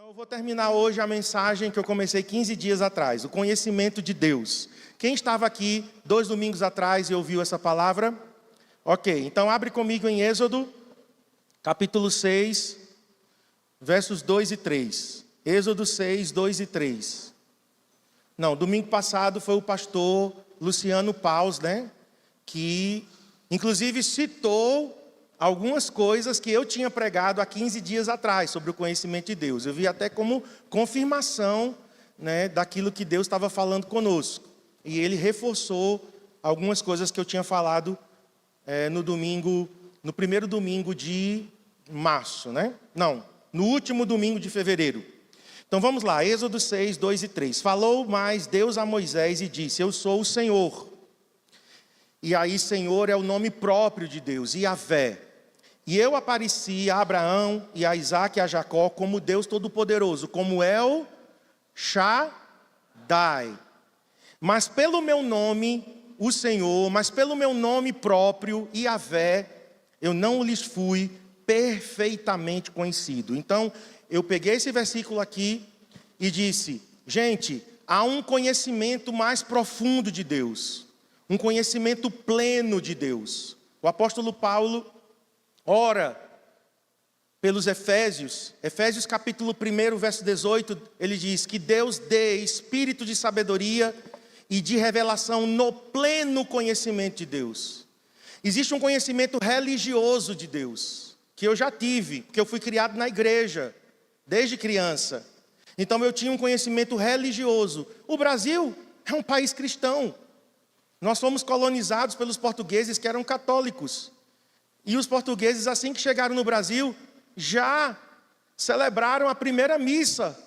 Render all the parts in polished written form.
Eu vou terminar hoje a mensagem que eu comecei 15 dias atrás, o conhecimento de Deus. Quem estava aqui 2 domingos atrás e ouviu essa palavra? Ok, então abre comigo em Êxodo, capítulo 6, versos 2 e 3. Êxodo 6, 2 e 3. Não, domingo passado foi o pastor Luciano Paus, que inclusive citou algumas coisas que eu tinha pregado há 15 dias atrás sobre o conhecimento de Deus. Eu vi até como confirmação, daquilo que Deus estava falando conosco. E ele reforçou algumas coisas que eu tinha falado no primeiro domingo de março, Não, no último domingo de fevereiro. Então vamos lá, Êxodo 6, 2 e 3. Falou mais Deus a Moisés e disse: Eu sou o Senhor. E aí Senhor é o nome próprio de Deus, Yahvé. E eu apareci a Abraão e a Isaque e a Jacó como Deus Todo-Poderoso, como El Shaddai. Mas pelo meu nome, o Senhor, mas pelo meu nome próprio, Yahvé, eu não lhes fui perfeitamente conhecido. Então, eu peguei esse versículo aqui e disse: gente, há um conhecimento mais profundo de Deus, um conhecimento pleno de Deus. O apóstolo Paulo ora pelos Efésios capítulo 1, verso 18, ele diz que Deus dê espírito de sabedoria e de revelação no pleno conhecimento de Deus. Existe um conhecimento religioso de Deus, que eu já tive, porque eu fui criado na igreja, desde criança. Então eu tinha um conhecimento religioso. O Brasil é um país cristão. Nós fomos colonizados pelos portugueses que eram católicos. E os portugueses, assim que chegaram no Brasil, já celebraram a primeira missa,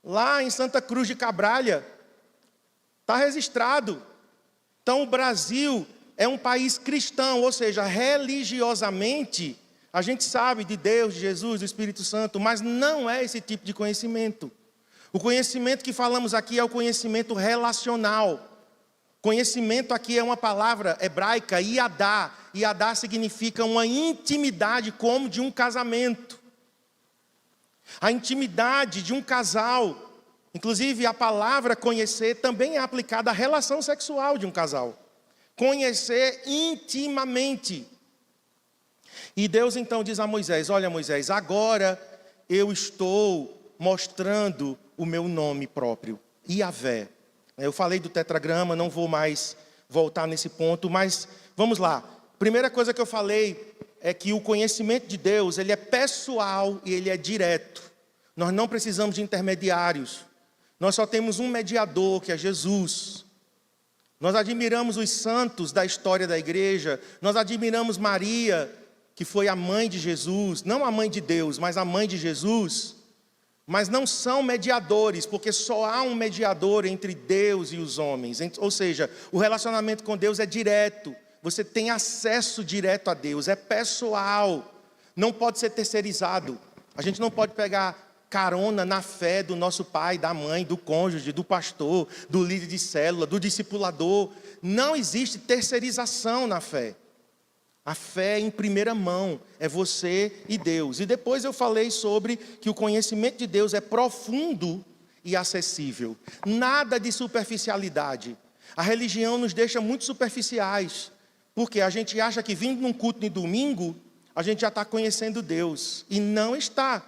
lá em Santa Cruz de Cabralha. Está registrado. Então o Brasil é um país cristão, ou seja, religiosamente, a gente sabe de Deus, de Jesus, do Espírito Santo, mas não é esse tipo de conhecimento. O conhecimento que falamos aqui é o conhecimento relacional. Conhecimento aqui é uma palavra hebraica, iadá. Iadá significa uma intimidade como de um casamento. A intimidade de um casal. Inclusive a palavra conhecer também é aplicada à relação sexual de um casal. Conhecer intimamente. E Deus então diz a Moisés: olha Moisés, agora eu estou mostrando o meu nome próprio, Yahvé. Eu falei do tetragrama, não vou mais voltar nesse ponto, mas vamos lá. Primeira coisa que eu falei é que o conhecimento de Deus, ele é pessoal e ele é direto. Nós não precisamos de intermediários. Nós só temos um mediador, que é Jesus. Nós admiramos os santos da história da igreja. Nós admiramos Maria, que foi a mãe de Jesus. Não a mãe de Deus, mas a mãe de Jesus. Mas não são mediadores, porque só há um mediador entre Deus e os homens. Ou seja, o relacionamento com Deus é direto. Você tem acesso direto a Deus, é pessoal. Não pode ser terceirizado. A gente não pode pegar carona na fé do nosso pai, da mãe, do cônjuge, do pastor, do líder de célula, do discipulador. Não existe terceirização na fé. A fé em primeira mão é você e Deus. E depois eu falei sobre que o conhecimento de Deus é profundo e acessível. Nada de superficialidade. A religião nos deixa muito superficiais. Porque a gente acha que vindo num culto de domingo, a gente já está conhecendo Deus. E não está.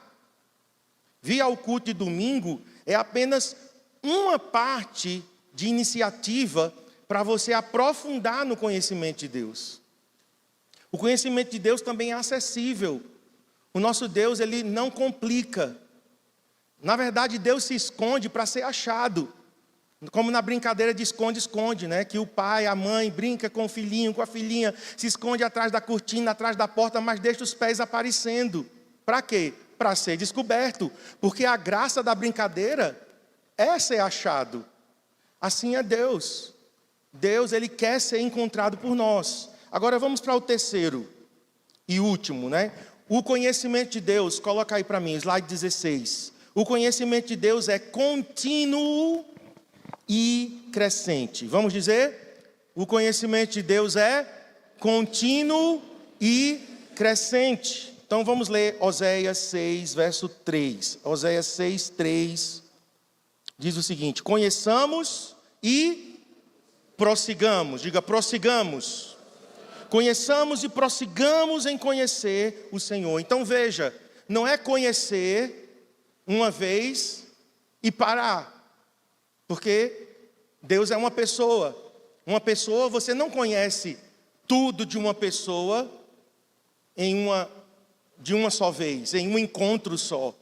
Vir ao culto de domingo é apenas uma parte de iniciativa para você aprofundar no conhecimento de Deus. O conhecimento de Deus também é acessível. O nosso Deus, ele não complica. Na verdade, Deus se esconde para ser achado. Como na brincadeira de esconde-esconde, que o pai, a mãe brinca com o filhinho, com a filhinha, se esconde atrás da cortina, atrás da porta, mas deixa os pés aparecendo. Para quê? Para ser descoberto. Porque a graça da brincadeira é ser achado. Assim é Deus. Deus, ele quer ser encontrado por nós. Agora vamos para o terceiro e último, O conhecimento de Deus, coloca aí para mim, slide 16. O conhecimento de Deus é contínuo e crescente. Vamos dizer? O conhecimento de Deus é contínuo e crescente. Então vamos ler Oséias 6, verso 3. Oséias 6, 3 diz o seguinte: conheçamos e prossigamos. Diga, prossigamos. Conheçamos e prossigamos em conhecer o Senhor. Então veja, não é conhecer uma vez e parar. Porque Deus é uma pessoa. Uma pessoa, você não conhece tudo de uma pessoa de uma só vez, em um encontro só.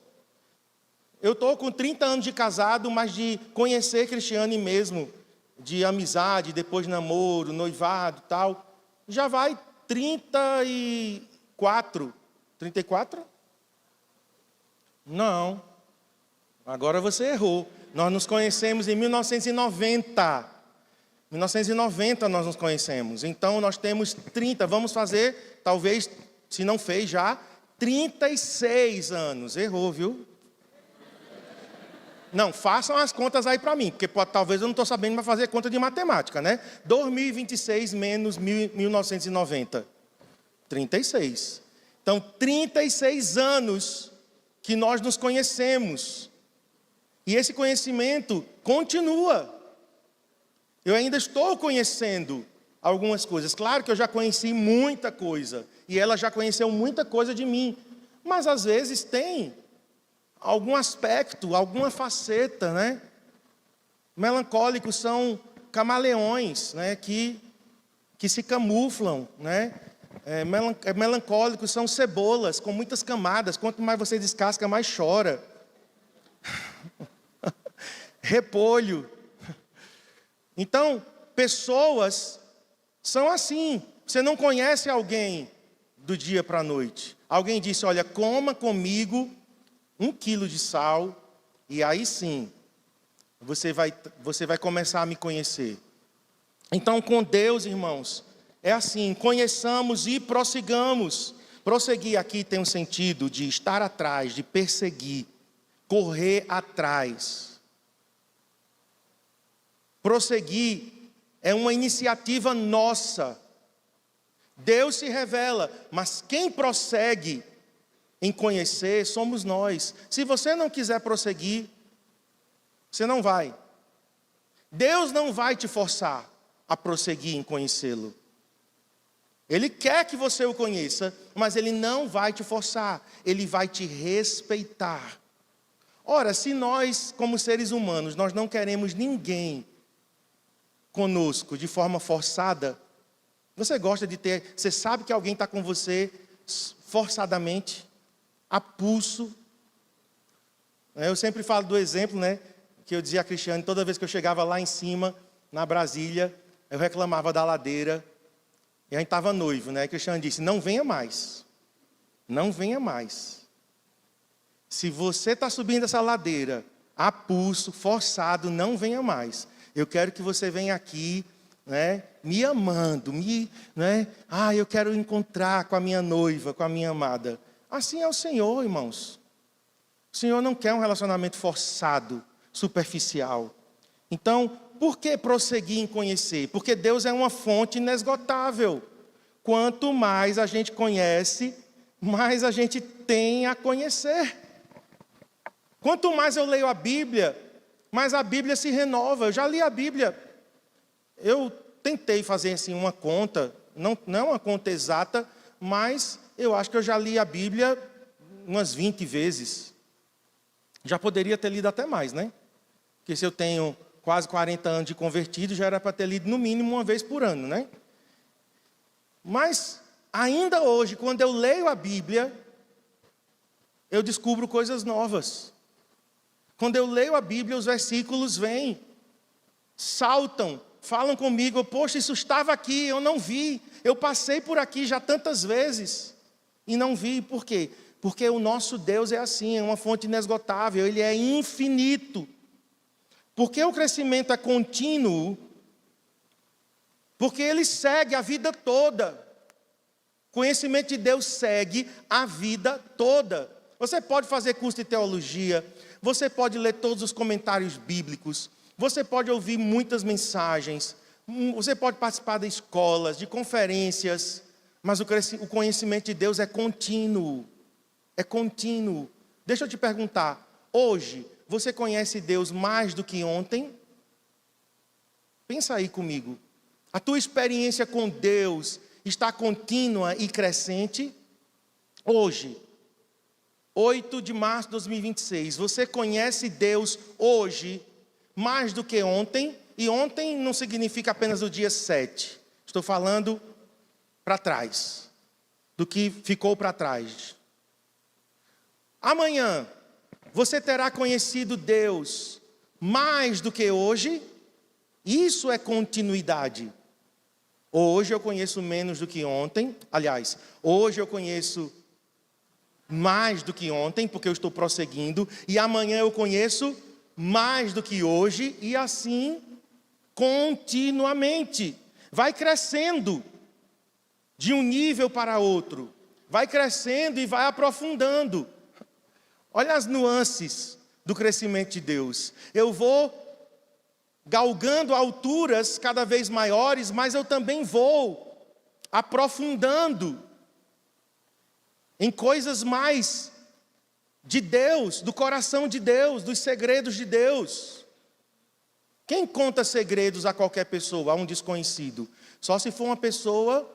Eu estou com 30 anos de casado, mas de conhecer Cristiane mesmo, de amizade, depois namoro, noivado e tal, já vai 34. 34? Não. Agora você errou. Nós nos conhecemos em 1990. 1990 nós nos conhecemos. Então nós temos 30, vamos fazer, talvez, se não fez já, 36 anos. Errou, viu? Não, façam as contas aí para mim, porque talvez eu não estou sabendo mais fazer conta de matemática, né? 2026 menos 1990. 36. Então, 36 anos que nós nos conhecemos. E esse conhecimento continua. Eu ainda estou conhecendo algumas coisas. Claro que eu já conheci muita coisa. E ela já conheceu muita coisa de mim. Mas às vezes tem algum aspecto, alguma faceta, né? Melancólicos são camaleões, né? Que se camuflam, né? Melancólicos são cebolas com muitas camadas. Quanto mais você descasca, mais chora. Repolho. Então, pessoas são assim. Você não conhece alguém do dia para a noite. Alguém disse, olha, coma comigo 1 quilo de sal, e aí sim, você vai começar a me conhecer. Então, com Deus, irmãos, é assim, conheçamos e prossigamos. Prosseguir aqui tem um sentido de estar atrás, de perseguir, correr atrás. Prosseguir é uma iniciativa nossa. Deus se revela, mas quem prossegue em conhecer somos nós. Se você não quiser prosseguir, você não vai. Deus não vai te forçar a prosseguir em conhecê-lo. Ele quer que você o conheça, mas Ele não vai te forçar. Ele vai te respeitar. Ora, se nós, como seres humanos, nós não queremos ninguém conosco de forma forçada, você gosta de ter, você sabe que alguém está com você forçadamente, a pulso. Eu sempre falo do exemplo, né, que eu dizia a Cristiane, toda vez que eu chegava lá em cima, na Brasília, eu reclamava da ladeira, e a gente estava noivo, né, a Cristiane disse, não venha mais, não venha mais. Se você está subindo essa ladeira, a pulso, forçado, não venha mais. Eu quero que você venha aqui, né, me amando, né, eu quero encontrar com a minha noiva, com a minha amada. Assim é o Senhor, irmãos. O Senhor não quer um relacionamento forçado, superficial. Então, por que prosseguir em conhecer? Porque Deus é uma fonte inesgotável. Quanto mais a gente conhece, mais a gente tem a conhecer. Quanto mais eu leio a Bíblia, mais a Bíblia se renova. Eu já li a Bíblia. Eu tentei fazer assim uma conta, não é uma conta exata, mas eu acho que eu já li a Bíblia umas 20 vezes. Já poderia ter lido até mais, né? Porque se eu tenho quase 40 anos de convertido, já era para ter lido no mínimo uma vez por ano, né? Mas, ainda hoje, quando eu leio a Bíblia, eu descubro coisas novas. Quando eu leio a Bíblia, os versículos vêm, saltam, falam comigo, poxa, isso estava aqui, eu não vi, eu passei por aqui já tantas vezes e não vi. Por quê? Porque o nosso Deus é assim, é uma fonte inesgotável, Ele é infinito. Porque o crescimento é contínuo, porque Ele segue a vida toda. O conhecimento de Deus segue a vida toda. Você pode fazer curso de teologia, você pode ler todos os comentários bíblicos, você pode ouvir muitas mensagens, você pode participar de escolas, de conferências, mas o conhecimento de Deus é contínuo. é contínuo. Deixa eu te perguntar, hoje, você conhece Deus mais do que ontem? Pensa aí comigo. A tua experiência com Deus está contínua e crescente? Hoje, 8 de março de 2026, você conhece Deus hoje mais do que ontem? E ontem não significa apenas o dia 7. Estou falando para trás, do que ficou para trás. Amanhã, você terá conhecido Deus mais do que hoje? Isso é continuidade. Hoje eu conheço menos do que ontem. Aliás, hoje eu conheço mais do que ontem, porque eu estou prosseguindo. E amanhã eu conheço mais do que hoje. E assim, continuamente. Vai crescendo de um nível para outro. Vai crescendo e vai aprofundando. Olha as nuances do crescimento de Deus. Eu vou galgando alturas cada vez maiores, mas eu também vou aprofundando em coisas mais de Deus, do coração de Deus, dos segredos de Deus. Quem conta segredos a qualquer pessoa, a um desconhecido? Só se for uma pessoa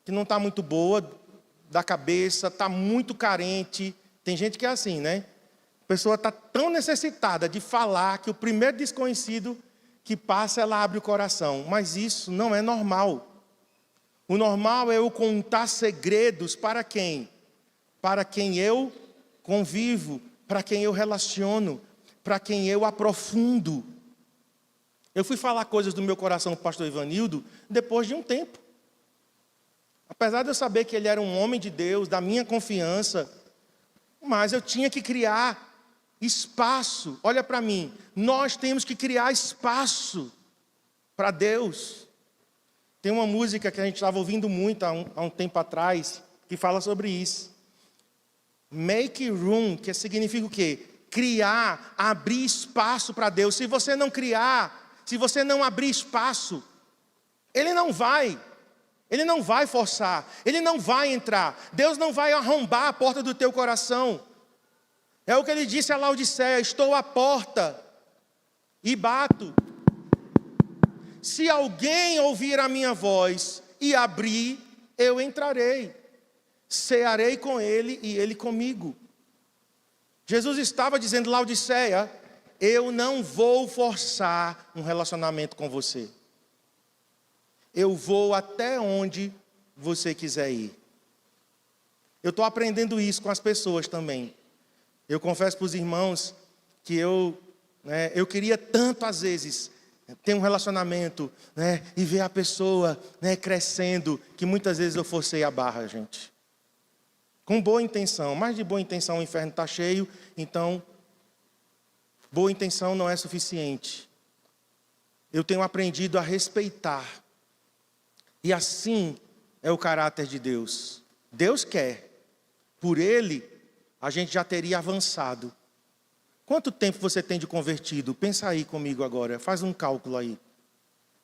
que não está muito boa da cabeça, está muito carente. Tem gente que é assim, né? A pessoa está tão necessitada de falar que o primeiro desconhecido que passa, ela abre o coração. Mas isso não é normal. O normal é eu contar segredos para quem? Para quem eu convivo, para quem eu relaciono, para quem eu aprofundo. Eu fui falar coisas do meu coração para o pastor Ivanildo depois de um tempo. Apesar de eu saber que ele era um homem de Deus, da minha confiança, mas eu tinha que criar espaço. Olha para mim, nós temos que criar espaço para Deus. Tem uma música que a gente estava ouvindo muito há um tempo atrás, que fala sobre isso. Make room, que significa o quê? Criar, abrir espaço para Deus. Se você não criar, se você não abrir espaço, Ele não vai forçar, Ele não vai entrar. Deus não vai arrombar a porta do teu coração. É o que Ele disse a Laodiceia: estou à porta e bato. Se alguém ouvir a minha voz e abrir, eu entrarei. Cearei com ele e ele comigo. Jesus estava dizendo: Laodiceia, eu não vou forçar um relacionamento com você. Eu vou até onde você quiser ir. Eu estou aprendendo isso com as pessoas também. Eu confesso para os irmãos que eu queria tanto, às vezes, ter um relacionamento, e ver a pessoa, crescendo, que muitas vezes eu forcei a barra, gente. Com boa intenção, mas de boa intenção o inferno está cheio, então, boa intenção não é suficiente. Eu tenho aprendido a respeitar. E assim é o caráter de Deus. Deus quer. Por Ele, a gente já teria avançado. Quanto tempo você tem de convertido? Pensa aí comigo agora, faz um cálculo aí.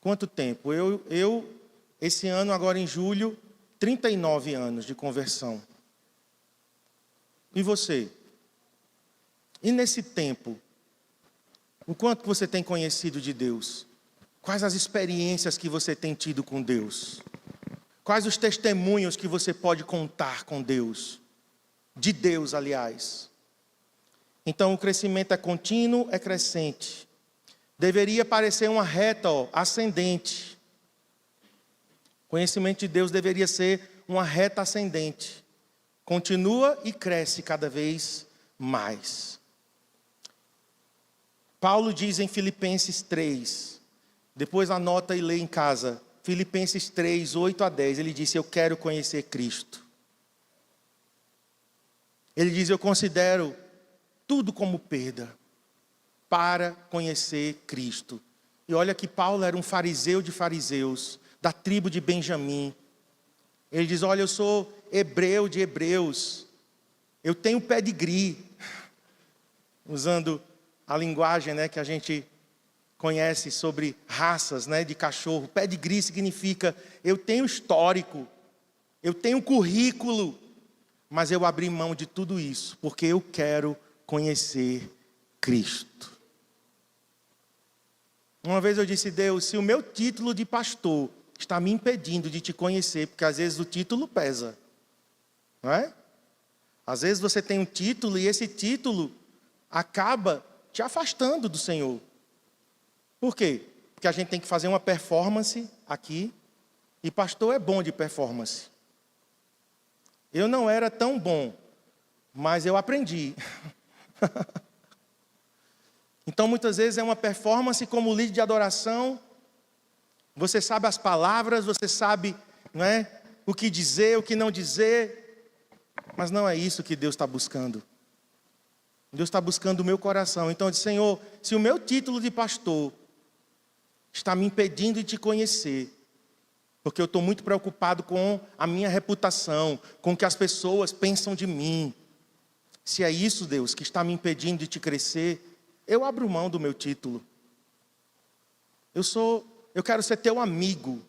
Quanto tempo? Eu esse ano, agora em julho, 39 anos de conversão. E você? E nesse tempo, o quanto você tem conhecido de Deus? Quais as experiências que você tem tido com Deus? Quais os testemunhos que você pode contar com Deus? De Deus, aliás. Então, o crescimento é contínuo, é crescente. Deveria parecer uma reta ascendente. O conhecimento de Deus deveria ser uma reta ascendente. Continua e cresce cada vez mais. Paulo diz em Filipenses 3, depois anota e lê em casa, Filipenses 3, 8 a 10, ele disse: eu quero conhecer Cristo. Ele diz: eu considero tudo como perda para conhecer Cristo. E olha que Paulo era um fariseu de fariseus, da tribo de Benjamim. Ele diz: olha, eu sou hebreu de hebreus, eu tenho pedigree, usando a linguagem que a gente conhece sobre raças de cachorro. Pedigree significa: eu tenho histórico, eu tenho currículo. mas eu abri mão de tudo isso, porque eu quero conhecer Cristo. Uma vez eu disse: Deus, se o meu título de pastor está me impedindo de te conhecer, porque às vezes o título pesa, não é? Às vezes você tem um título e esse título acaba te afastando do Senhor. Por quê? Porque a gente tem que fazer uma performance aqui, e pastor é bom de performance. Eu não era tão bom, mas eu aprendi. Então muitas vezes é uma performance como líder de adoração. Você sabe as palavras, você sabe, não é, o que dizer, o que não dizer, mas não é isso que Deus está buscando. Deus está buscando o meu coração. Então eu disse: Senhor, se o meu título de pastor está me impedindo de te conhecer, porque eu estou muito preocupado com a minha reputação, com o que as pessoas pensam de mim. Se é isso, Deus, que está me impedindo de te crescer, eu abro mão do meu título. Eu quero ser teu amigo.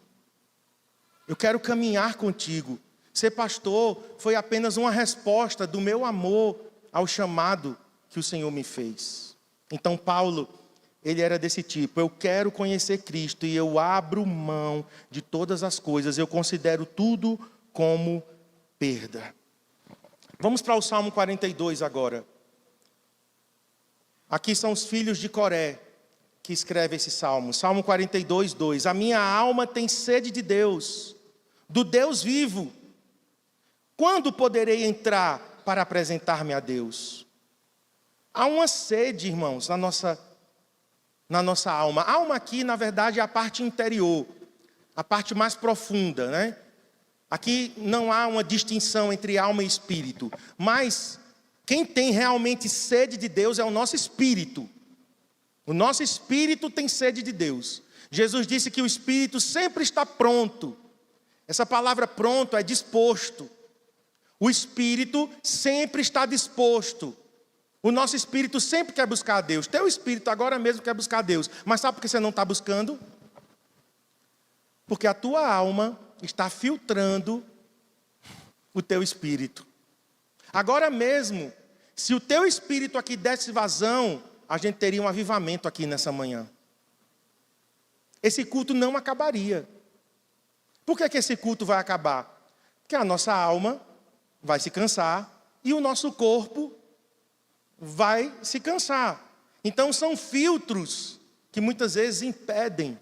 Eu quero caminhar contigo. Ser pastor foi apenas uma resposta do meu amor ao chamado que o Senhor me fez. Então Paulo, ele era desse tipo: eu quero conhecer Cristo e eu abro mão de todas as coisas. Eu considero tudo como perda. Vamos para o Salmo 42 agora. Aqui são os filhos de Coré que escrevem esse salmo. Salmo 42, 2. A minha alma tem sede de Deus, do Deus vivo. Quando poderei entrar para apresentar-me a Deus? Há uma sede, irmãos, na nossa alma. A alma aqui, na verdade, é a parte interior, a parte mais profunda, né? Aqui não há uma distinção entre alma e espírito, mas quem tem realmente sede de Deus é o nosso espírito. O nosso espírito tem sede de Deus. Jesus disse que o espírito sempre está pronto. Essa palavra pronto é disposto. O espírito sempre está disposto. O nosso espírito sempre quer buscar a Deus. Teu espírito agora mesmo quer buscar a Deus. Mas sabe por que você não está buscando? Porque a tua alma está filtrando o teu espírito. Agora mesmo, se o teu espírito aqui desse vazão, a gente teria um avivamento aqui nessa manhã. Esse culto não acabaria. Por que esse culto vai acabar? Porque a nossa alma vai se cansar e o nosso corpo vai se cansar. Então são filtros que muitas vezes impedem.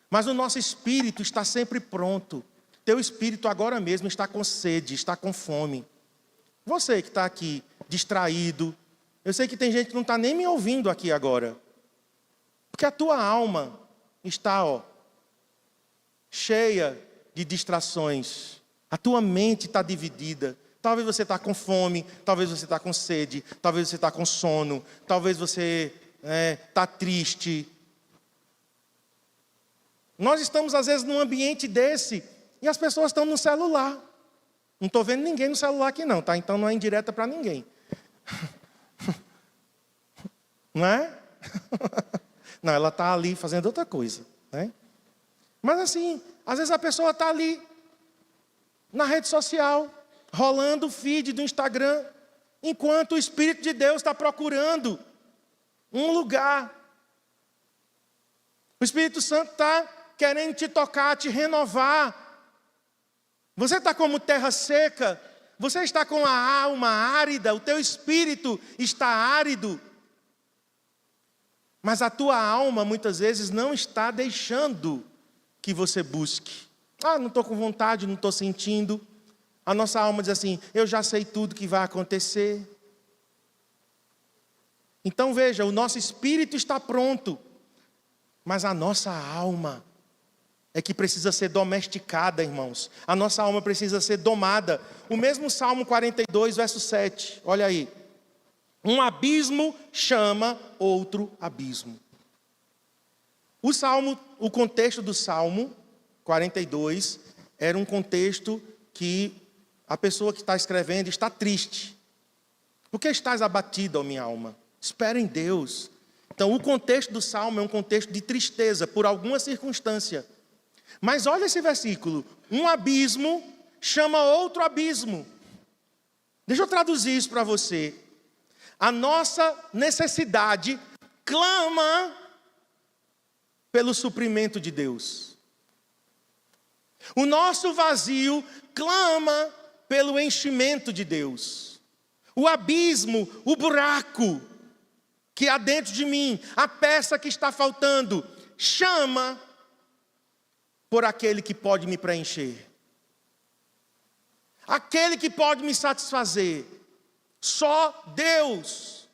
Mas o nosso espírito está sempre pronto. Teu espírito agora mesmo está com sede, está com fome. Você que está aqui distraído, eu sei que tem gente que não está nem me ouvindo aqui agora, porque a tua alma está, cheia de distrações. A tua mente está dividida. Talvez você está com fome, talvez você está com sede, talvez você está com sono, talvez você está triste. Nós estamos às vezes num ambiente desse e as pessoas estão no celular. Não estou vendo ninguém no celular aqui não, tá? Então não é indireta para ninguém. Não é? Não, ela está ali fazendo outra coisa, né? Mas assim, às vezes a pessoa está ali na rede social, rolando o feed do Instagram, enquanto o Espírito de Deus está procurando um lugar. O Espírito Santo está querendo te tocar, te renovar. Você está como terra seca, você está com a alma árida, o teu espírito está árido. Mas a tua alma muitas vezes não está deixando que você busque. Não estou com vontade, não estou sentindo. A nossa alma diz assim: eu já sei tudo que vai acontecer. Então veja, o nosso espírito está pronto, mas a nossa alma é que precisa ser domesticada, irmãos. A nossa alma precisa ser domada. O mesmo Salmo 42, verso 7, olha aí. Um abismo chama outro abismo. O contexto do Salmo 42 era um contexto que a pessoa que está escrevendo está triste. Por que estás abatido, ó minha alma? Espera em Deus. Então o contexto do Salmo é um contexto de tristeza por alguma circunstância. Mas olha esse versículo: um abismo chama outro abismo. Deixa eu traduzir isso para você. A nossa necessidade clama pelo suprimento de Deus. O nosso vazio clama pelo enchimento de Deus. O abismo, o buraco que há dentro de mim, a peça que está faltando, chama por aquele que pode me preencher. Aquele que pode me satisfazer. Só Deus.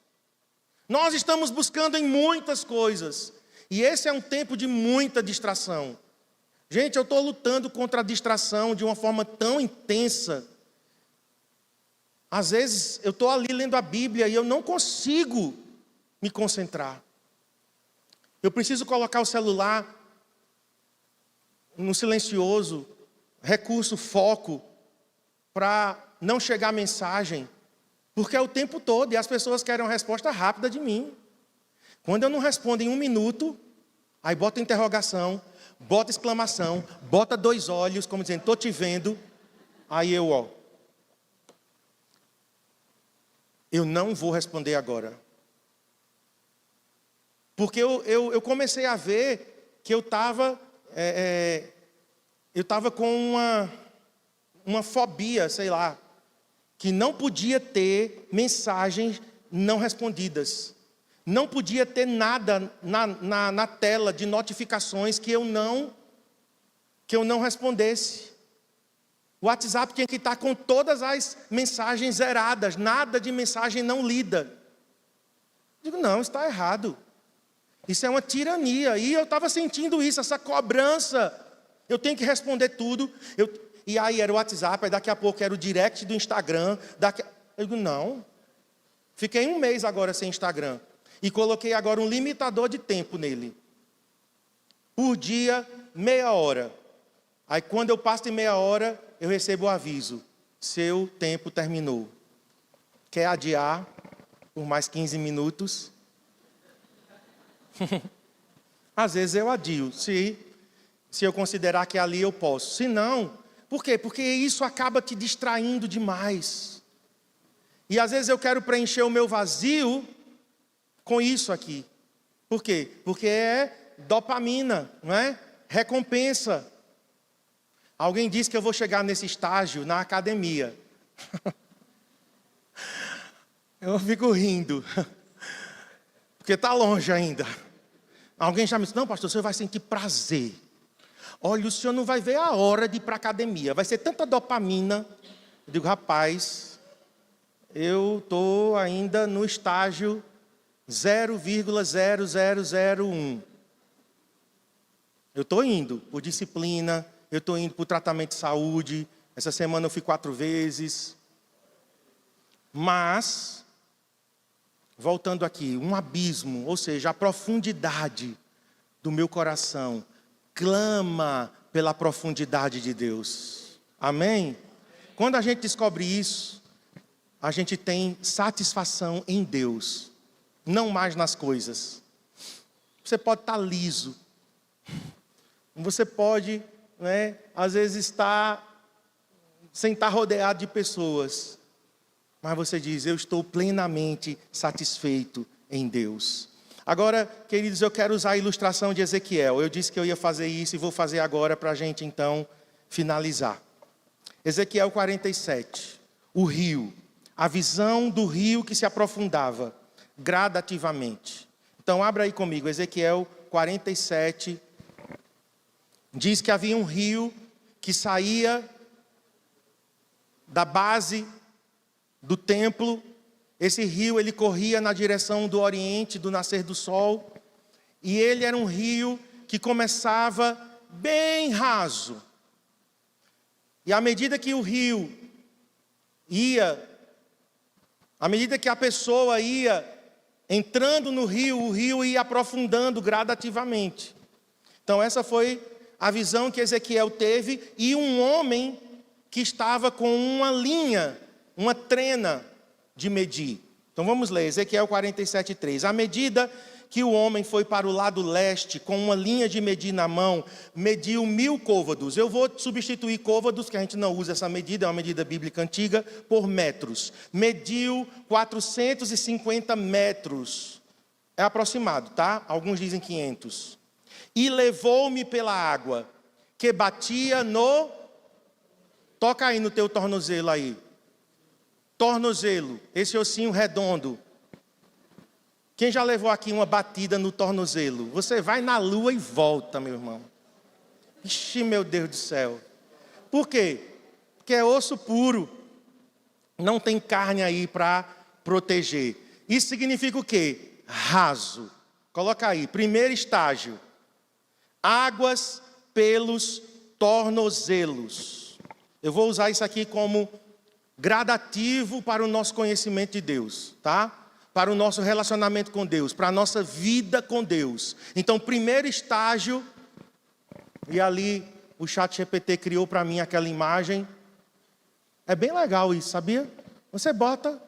Nós estamos buscando em muitas coisas. E esse é um tempo de muita distração. Gente, eu estou lutando contra a distração de uma forma tão intensa. Às vezes eu estou ali lendo a Bíblia e eu não consigo me concentrar. Eu preciso colocar o celular no silencioso, recurso foco, para não chegar mensagem, porque é o tempo todo e as pessoas querem uma resposta rápida de mim. Quando eu não respondo em 1 minuto, aí bota interrogação, bota exclamação, bota 2 olhos, como dizendo, estou te vendo. Aí eu não vou responder agora. Porque eu comecei a ver que eu estava com uma fobia, sei lá, que não podia ter mensagens não respondidas. Não podia ter nada na tela de notificações que eu não respondesse. O WhatsApp tinha que estar com todas as mensagens zeradas, nada de mensagem não lida. Digo, não, está errado. Isso é uma tirania. E eu estava sentindo isso, essa cobrança. Eu tenho que responder tudo. E aí era o WhatsApp, aí daqui a pouco era o direct do Instagram. Eu digo, não. Fiquei 1 mês agora sem Instagram. E coloquei agora um limitador de tempo nele. Por dia, meia hora. Aí quando eu passo de meia hora, eu recebo o aviso. Seu tempo terminou. Quer adiar por mais 15 minutos? Às vezes eu adio, se eu considerar que ali eu posso. Se não, por quê? Porque isso acaba te distraindo demais. E às vezes eu quero preencher o meu vazio com isso aqui. Por quê? Porque é dopamina, não é? Recompensa. Alguém disse que eu vou chegar nesse estágio na academia. Eu fico rindo. Porque está longe ainda. Alguém já me disse, não pastor, você vai sentir prazer. Olha, o senhor não vai ver a hora de ir para a academia. Vai ser tanta dopamina. Eu digo, rapaz, eu estou ainda no estágio 0,0001. Eu estou indo por disciplina, eu estou indo por tratamento de saúde. Essa semana eu fui 4 vezes. Mas, voltando aqui, um abismo, ou seja, a profundidade do meu coração clama pela profundidade de Deus. Amém? Quando a gente descobre isso, a gente tem satisfação em Deus, não mais nas coisas. Você pode estar liso, você pode, às vezes estar sem estar rodeado de pessoas, mas você diz, eu estou plenamente satisfeito em Deus. Agora, queridos, eu quero usar a ilustração de Ezequiel. Eu disse que eu ia fazer isso e vou fazer agora para a gente então finalizar. Ezequiel 47, o rio, a visão do rio que se aprofundava gradativamente. Então abra aí comigo, Ezequiel 47, diz que havia um rio que saía da base do templo. Esse rio, ele corria na direção do oriente, do nascer do sol. E ele era um rio que começava bem raso. E à medida que o rio ia, à medida que a pessoa ia entrando no rio, o rio ia aprofundando gradativamente. Então essa foi a visão que Ezequiel teve. E um homem que estava com uma linha, uma trena de medir. Então vamos ler, Ezequiel 47:3. À medida que o homem foi para o lado leste, com uma linha de medir na mão, mediu 1000 côvados. Eu vou substituir côvados, que a gente não usa essa medida, é uma medida bíblica antiga, por metros. Mediu 450 metros. É aproximado, tá? Alguns dizem 500. E levou-me pela água, que batia no... Toca aí no teu tornozelo aí. Tornozelo, esse ossinho redondo. Quem já levou aqui uma batida no tornozelo? Você vai na lua e volta, meu irmão. Ixi, meu Deus do céu. Por quê? Porque é osso puro. Não tem carne aí para proteger. Isso significa o quê? Raso. Coloca aí, primeiro estágio. Águas pelos tornozelos. Eu vou usar isso aqui como gradativo para o nosso conhecimento de Deus, tá? Para o nosso relacionamento com Deus, para a nossa vida com Deus. Então, primeiro estágio, e ali o ChatGPT criou para mim aquela imagem. É bem legal isso, sabia? Você bota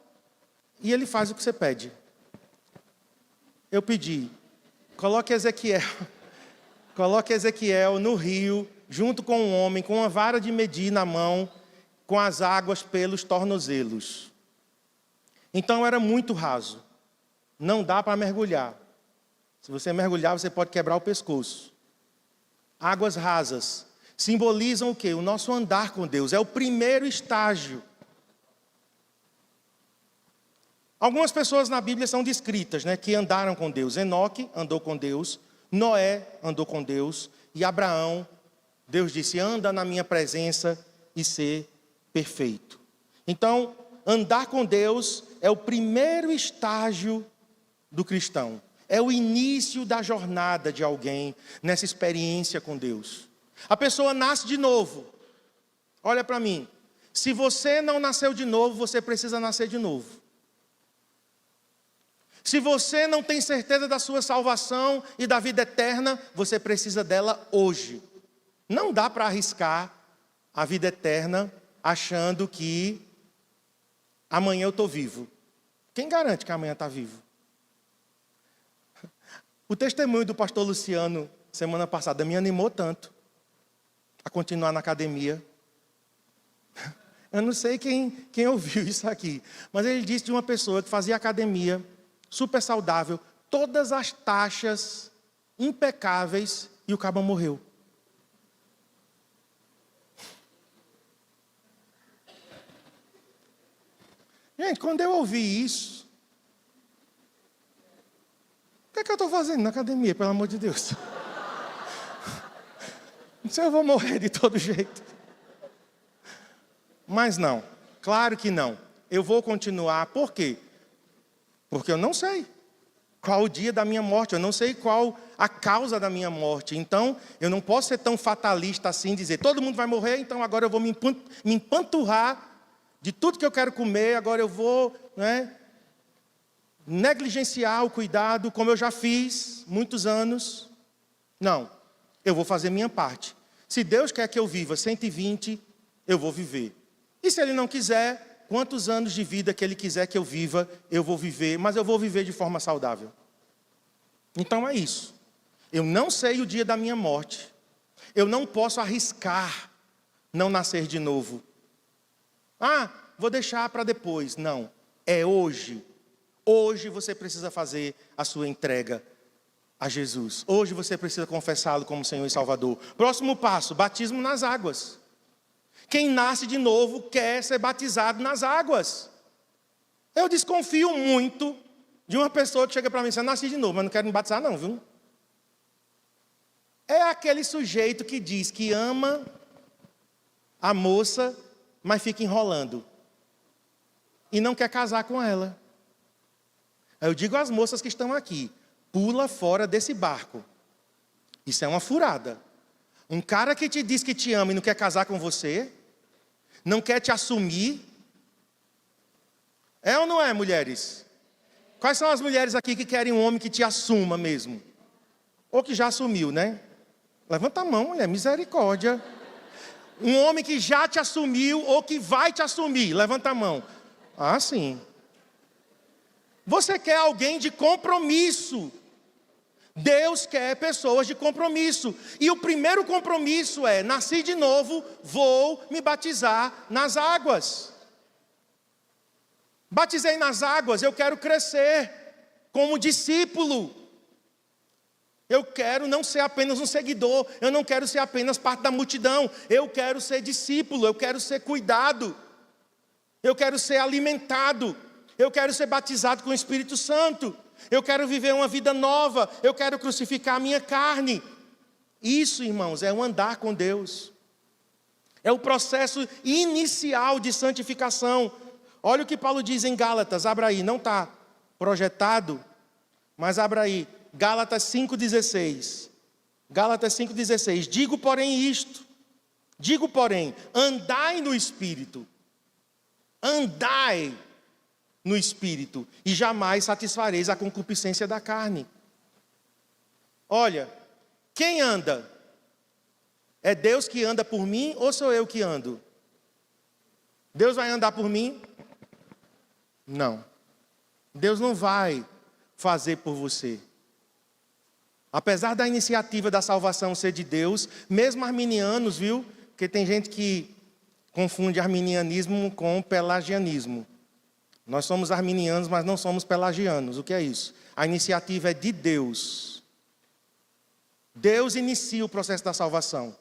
e ele faz o que você pede. Eu pedi, coloque Ezequiel no rio, junto com um homem, com uma vara de medir na mão, com as águas pelos tornozelos. Então era muito raso. Não dá para mergulhar. Se você mergulhar, você pode quebrar o pescoço. Águas rasas simbolizam o quê? O nosso andar com Deus. É o primeiro estágio. Algumas pessoas na Bíblia são descritas, né, que andaram com Deus. Enoque andou com Deus. Noé andou com Deus. E Abraão, Deus disse, anda na minha presença e ser perfeito. Então, andar com Deus é o primeiro estágio do cristão. É o início da jornada de alguém nessa experiência com Deus. A pessoa nasce de novo. Olha para mim. Se você não nasceu de novo, você precisa nascer de novo. Se você não tem certeza da sua salvação e da vida eterna, você precisa dela hoje. Não dá para arriscar a vida eterna achando que amanhã eu estou vivo. Quem garante que amanhã está vivo? O testemunho do pastor Luciano, semana passada, me animou tanto a continuar na academia. Eu não sei quem ouviu isso aqui, mas ele disse de uma pessoa que fazia academia, super saudável, todas as taxas impecáveis, e o cabo morreu. Gente, quando eu ouvi isso, o que é que eu estou fazendo na academia, pelo amor de Deus? Não sei, eu vou morrer de todo jeito. Mas não, claro que não. Eu vou continuar, por quê? Porque eu não sei qual o dia da minha morte, eu não sei qual a causa da minha morte. Então, eu não posso ser tão fatalista assim, dizer, todo mundo vai morrer, então agora eu vou me empanturrar de tudo que eu quero comer, agora eu vou, né, negligenciar o cuidado, como eu já fiz muitos anos. Não, eu vou fazer minha parte. Se Deus quer que eu viva 120, eu vou viver. E se Ele não quiser, quantos anos de vida que Ele quiser que eu viva, eu vou viver, mas eu vou viver de forma saudável. Então é isso. Eu não sei o dia da minha morte. Eu não posso arriscar não nascer de novo. Ah, vou deixar para depois. Não, é hoje. Hoje você precisa fazer a sua entrega a Jesus. Hoje você precisa confessá-lo como Senhor e Salvador. Próximo passo, batismo nas águas. Quem nasce de novo quer ser batizado nas águas. Eu desconfio muito de uma pessoa que chega para mim e diz, eu nasci de novo, mas não quero me batizar não, viu? É aquele sujeito que diz que ama a moça, mas fica enrolando. E não quer casar com ela. Eu digo às moças que estão aqui, pula fora desse barco. Isso é uma furada. Um cara que te diz que te ama e não quer casar com você, não quer te assumir. É ou não é, mulheres? Quais são as mulheres aqui que querem um homem que te assuma mesmo? Ou que já assumiu, né? Levanta a mão, mulher, misericórdia. Um homem que já te assumiu ou que vai te assumir, levanta a mão. Ah, sim. Você quer alguém de compromisso. Deus quer pessoas de compromisso. E o primeiro compromisso é: nasci de novo, vou me batizar nas águas. Batizei nas águas, eu quero crescer como discípulo. Eu quero não ser apenas um seguidor, eu não quero ser apenas parte da multidão. Eu quero ser discípulo, eu quero ser cuidado. Eu quero ser alimentado. Eu quero ser batizado com o Espírito Santo. Eu quero viver uma vida nova. Eu quero crucificar a minha carne. Isso, irmãos, é um andar com Deus. É o processo inicial de santificação. Olha o que Paulo diz em Gálatas. Abra aí, não está projetado, mas abra aí. Gálatas 5,16. Gálatas 5,16. Digo, porém, andai no Espírito. Andai no Espírito, e jamais satisfareis a concupiscência da carne. Olha, quem anda? É Deus que anda por mim ou sou eu que ando? Deus vai andar por mim? Não. Deus não vai fazer por você. Apesar da iniciativa da salvação ser de Deus, mesmo arminianos, viu? Porque tem gente que confunde arminianismo com pelagianismo. Nós somos arminianos, mas não somos pelagianos. O que é isso? A iniciativa é de Deus. Deus inicia o processo da salvação,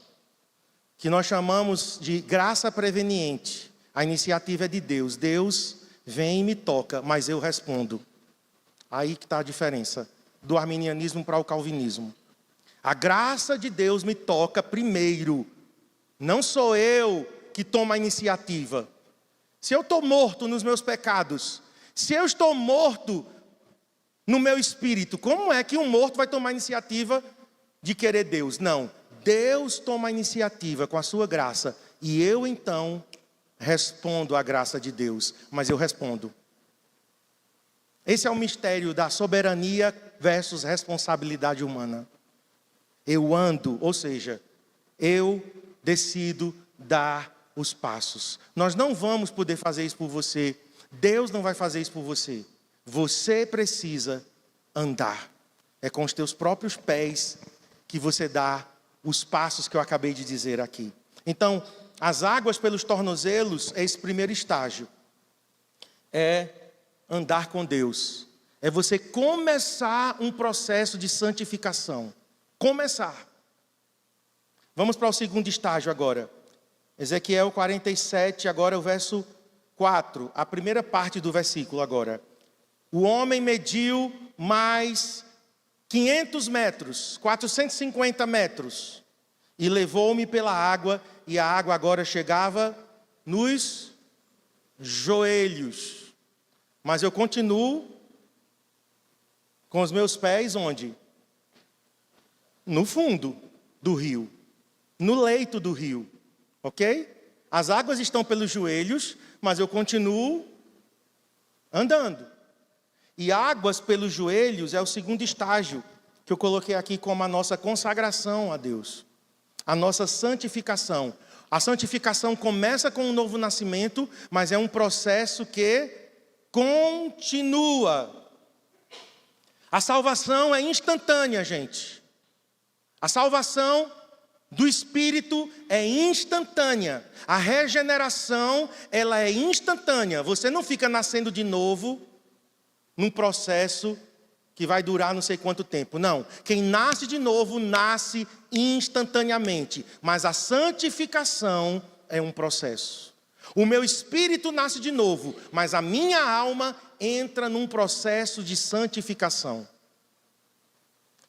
que nós chamamos de graça preveniente. A iniciativa é de Deus. Deus vem e me toca, mas eu respondo. Aí que está a diferença do arminianismo para o calvinismo. A graça de Deus me toca primeiro. Não sou eu que tomo a iniciativa. Se eu estou morto nos meus pecados, se eu estou morto no meu espírito, como é que um morto vai tomar a iniciativa de querer Deus? Não, Deus toma a iniciativa com a sua graça, e eu então respondo à graça de Deus, mas eu respondo. Esse é o mistério da soberania versus responsabilidade humana. Eu ando, ou seja, eu decido dar os passos. Nós não vamos poder fazer isso por você. Deus não vai fazer isso por você. Você precisa andar. É com os teus próprios pés que você dá os passos que eu acabei de dizer aqui. Então, as águas pelos tornozelos é esse primeiro estágio. É andar com Deus. É você começar um processo de santificação. Começar. Vamos para o segundo estágio agora. Ezequiel 47, agora o verso 4, a primeira parte do versículo agora. O homem mediu mais 500 metros, 450 metros, e levou-me pela água, e a água agora chegava nos joelhos. Mas eu continuo com os meus pés onde? No fundo do rio, no leito do rio. Ok? As águas estão pelos joelhos, mas eu continuo andando. E águas pelos joelhos é o segundo estágio que eu coloquei aqui como a nossa consagração a Deus. A nossa santificação. A santificação começa com um novo nascimento, mas é um processo que continua. A salvação é instantânea, gente. A salvação do Espírito é instantânea. A regeneração, ela é instantânea. Você não fica nascendo de novo num processo que vai durar não sei quanto tempo. Não. Quem nasce de novo, nasce instantaneamente. Mas a santificação é um processo. O meu espírito nasce de novo, mas a minha alma entra num processo de santificação.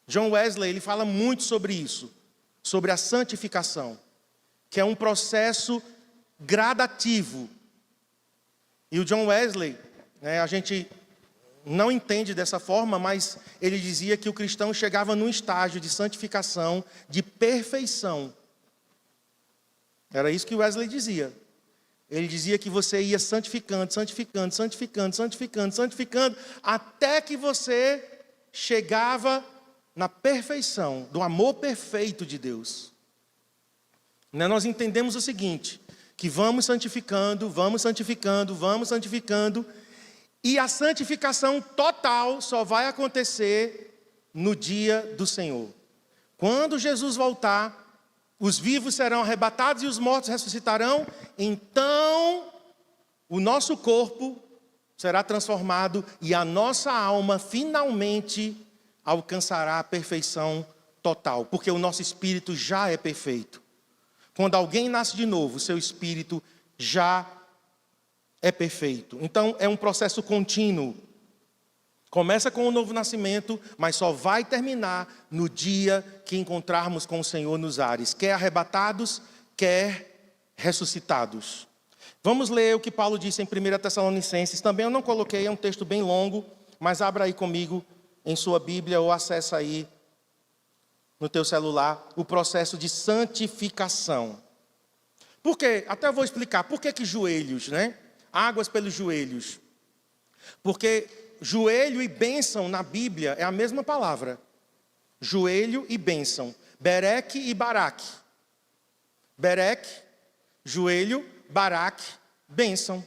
John Wesley, ele fala muito sobre isso. Sobre a santificação, que é um processo gradativo. E o John Wesley, a gente não entende dessa forma, mas ele dizia que o cristão chegava num estágio de santificação, de perfeição. Era isso que Wesley dizia. Ele dizia que você ia santificando, santificando, santificando, santificando, santificando, até que você chegava na perfeição, do amor perfeito de Deus. Nós entendemos o seguinte, que vamos santificando, vamos santificando, vamos santificando, e a santificação total só vai acontecer no dia do Senhor. Quando Jesus voltar, os vivos serão arrebatados e os mortos ressuscitarão, então o nosso corpo será transformado e a nossa alma finalmente alcançará a perfeição total, porque o nosso espírito já é perfeito. Quando alguém nasce de novo, seu espírito já é perfeito. Então é um processo contínuo. Começa com o novo nascimento, mas só vai terminar no dia que encontrarmos com o Senhor nos ares, quer arrebatados, quer ressuscitados. Vamos ler o que Paulo disse em 1 Tessalonicenses. Também eu não coloquei, é um texto bem longo, mas abra aí comigo em sua Bíblia ou acessa aí no teu celular o processo de santificação. Por quê? Até eu vou explicar. Por que joelhos, né? Águas pelos joelhos. Porque joelho e bênção na Bíblia é a mesma palavra. Joelho e bênção. Bereque e baraque. Bereque, joelho, baraque, bênção.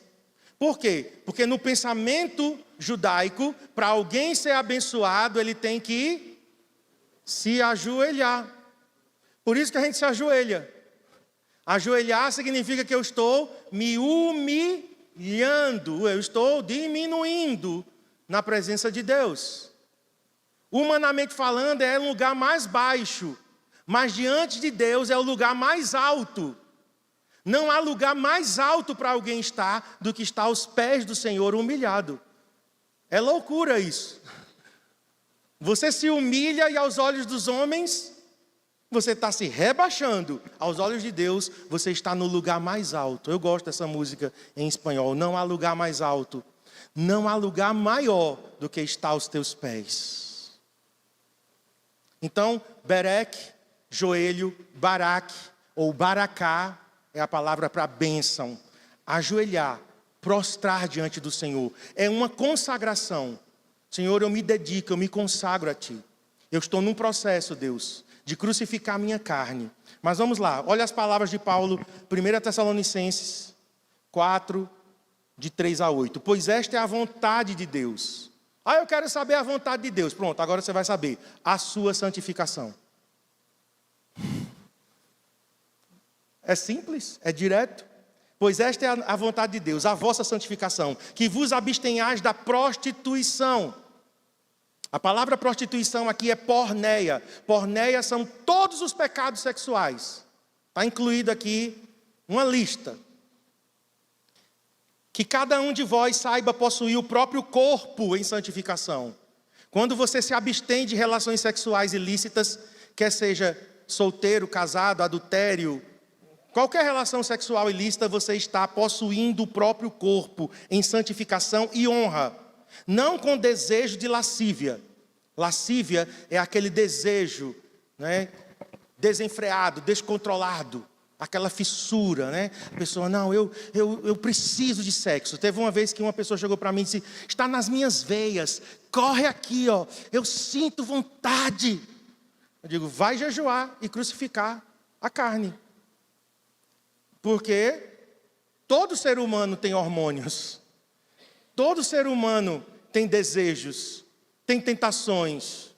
Por quê? Porque no pensamento judaico, para alguém ser abençoado, ele tem que se ajoelhar. Por isso que a gente se ajoelha. Ajoelhar significa que eu estou me humilhando, eu estou diminuindo na presença de Deus. Humanamente falando, é um lugar mais baixo, mas diante de Deus é o lugar mais alto. Não há lugar mais alto para alguém estar do que estar aos pés do Senhor humilhado. É loucura isso. Você se humilha e aos olhos dos homens, você está se rebaixando. Aos olhos de Deus, você está no lugar mais alto. Eu gosto dessa música em espanhol. Não há lugar mais alto. Não há lugar maior do que estar aos teus pés. Então, bereque, joelho, baraque ou baracá é a palavra para bênção. Ajoelhar, prostrar diante do Senhor. É uma consagração. Senhor, eu me dedico, eu me consagro a Ti. Eu estou num processo, Deus, de crucificar a minha carne. Mas vamos lá, olha as palavras de Paulo, 1 Tessalonicenses 4, de 3 a 8. Pois esta é a vontade de Deus. Eu quero saber a vontade de Deus. Pronto, agora você vai saber. A sua santificação. É simples, é direto. Pois esta é a vontade de Deus, a vossa santificação, que vos abstenhais da prostituição. A palavra prostituição aqui é porneia. Porneia são todos os pecados sexuais. Está incluído aqui uma lista. Que cada um de vós saiba possuir o próprio corpo em santificação. Quando você se abstém de relações sexuais ilícitas, quer seja solteiro, casado, adultério, qualquer relação sexual ilícita, você está possuindo o próprio corpo em santificação e honra. Não com desejo de lascívia. Lascívia é aquele desejo, né, desenfreado, descontrolado. Aquela fissura, né? A pessoa, não, eu preciso de sexo. Teve uma vez que uma pessoa chegou para mim e disse, está nas minhas veias, corre aqui, ó, eu sinto vontade. Eu digo, vai jejuar e crucificar a carne. Porque todo ser humano tem hormônios. Todo ser humano tem desejos, tem tentações.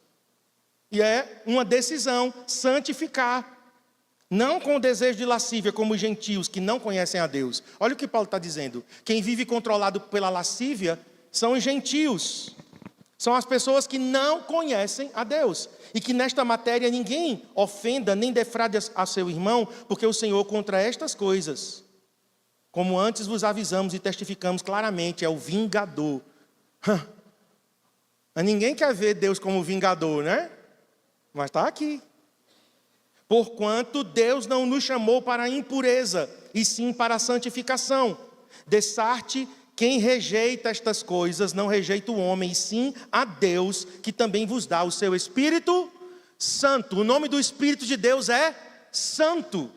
E é uma decisão santificar. Não com o desejo de lascívia, como os gentios que não conhecem a Deus. Olha o que Paulo está dizendo. Quem vive controlado pela lascívia são os gentios. São as pessoas que não conhecem a Deus. E que nesta matéria ninguém ofenda nem defraude a seu irmão, porque o Senhor contra estas coisas, como antes vos avisamos e testificamos claramente, é o vingador. Mas ninguém quer ver Deus como vingador, né? Mas está aqui. Porquanto Deus não nos chamou para a impureza, e sim para a santificação. Dessarte, quem rejeita estas coisas, não rejeita o homem, e sim a Deus, que também vos dá o seu Espírito Santo. O nome do Espírito de Deus é Santo.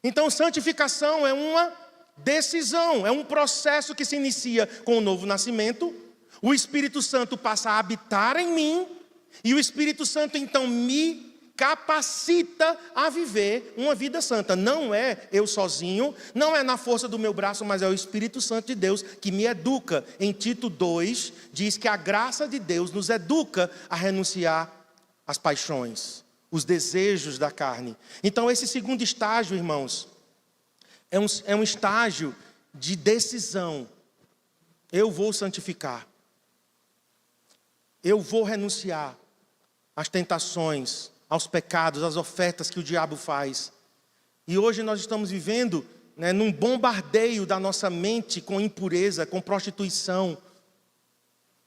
Então, santificação é uma decisão, é um processo que se inicia com o novo nascimento. O Espírito Santo passa a habitar em mim, e o Espírito Santo então me capacita a viver uma vida santa. Não é eu sozinho, não é na força do meu braço, mas é o Espírito Santo de Deus que me educa. Em Tito 2, diz que a graça de Deus nos educa a renunciar às paixões, os desejos da carne. Então esse segundo estágio, irmãos, é um estágio de decisão. Eu vou santificar. Eu vou renunciar às tentações, aos pecados, às ofertas que o diabo faz. E hoje nós estamos vivendo, num bombardeio da nossa mente com impureza, com prostituição,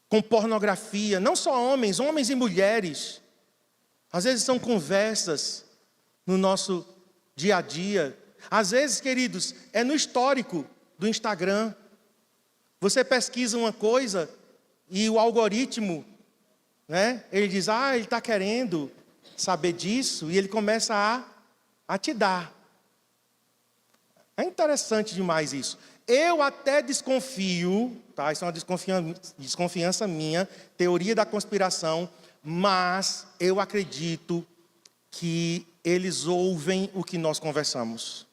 com pornografia. Não só homens e mulheres. Às vezes são conversas no nosso dia a dia. Às vezes, queridos, é no histórico do Instagram. Você pesquisa uma coisa e o algoritmo, ele diz, ele está querendo saber disso, e ele começa a te dar. É interessante demais isso. Eu até desconfio, tá? Isso é uma desconfiança minha, teoria da conspiração, mas eu acredito que eles ouvem o que nós conversamos.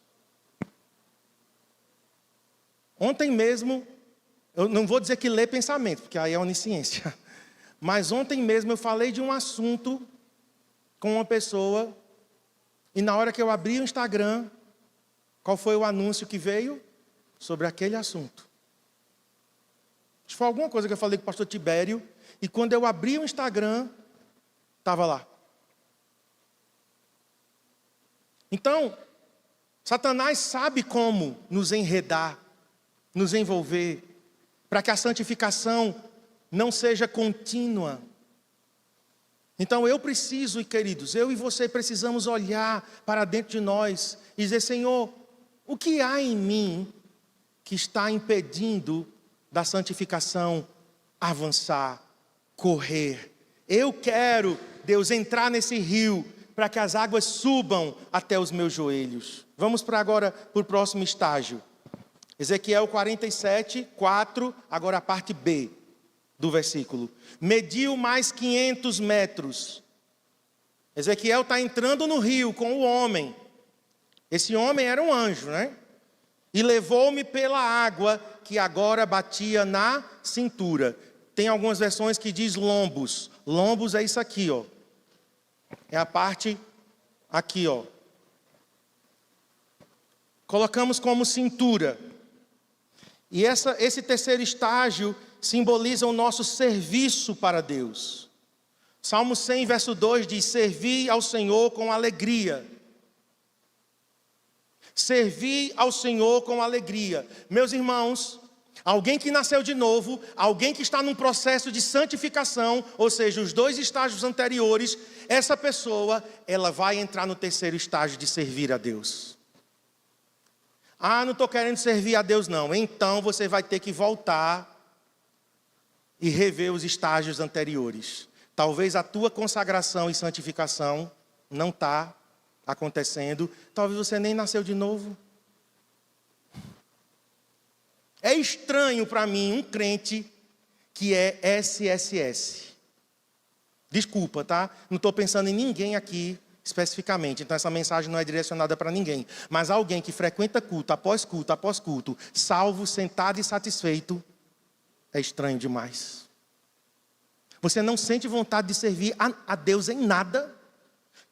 Ontem mesmo, eu não vou dizer que lê pensamento, porque aí é onisciência. Mas ontem mesmo eu falei de um assunto com uma pessoa, e na hora que eu abri o Instagram, qual foi o anúncio que veio? Sobre aquele assunto. Acho que foi alguma coisa que eu falei com o pastor Tibério, e quando eu abri o Instagram, estava lá. Então, Satanás sabe como nos enredar, nos envolver, para que a santificação não seja contínua. Então eu preciso, e queridos, eu e você precisamos olhar para dentro de nós e dizer, Senhor, o que há em mim que está impedindo da santificação avançar, correr? Eu quero, Deus, entrar nesse rio para que as águas subam até os meus joelhos. Vamos agora para o próximo estágio. Ezequiel 47, 4, agora a parte B do versículo. Mediu mais 500 metros. Ezequiel está entrando no rio com o homem. Esse homem era um anjo, E levou-me pela água que agora batia na cintura. Tem algumas versões que diz lombos. Lombos é isso aqui, ó. É a parte aqui, ó. Colocamos como cintura. E esse terceiro estágio simboliza o nosso serviço para Deus. Salmo 100, verso 2 diz, servi ao Senhor com alegria. Servir ao Senhor com alegria. Meus irmãos, alguém que nasceu de novo, alguém que está num processo de santificação, ou seja, os dois estágios anteriores, essa pessoa, ela vai entrar no terceiro estágio de servir a Deus. Não estou querendo servir a Deus não. Então você vai ter que voltar e rever os estágios anteriores. Talvez a tua consagração e santificação não está acontecendo. Talvez você nem nasceu de novo. É estranho para mim um crente que é SSS. Desculpa, tá? Não estou pensando em ninguém aqui especificamente, então essa mensagem não é direcionada para ninguém. Mas alguém que frequenta culto, após culto, salvo, sentado e satisfeito, é estranho demais. Você não sente vontade de servir a Deus em nada.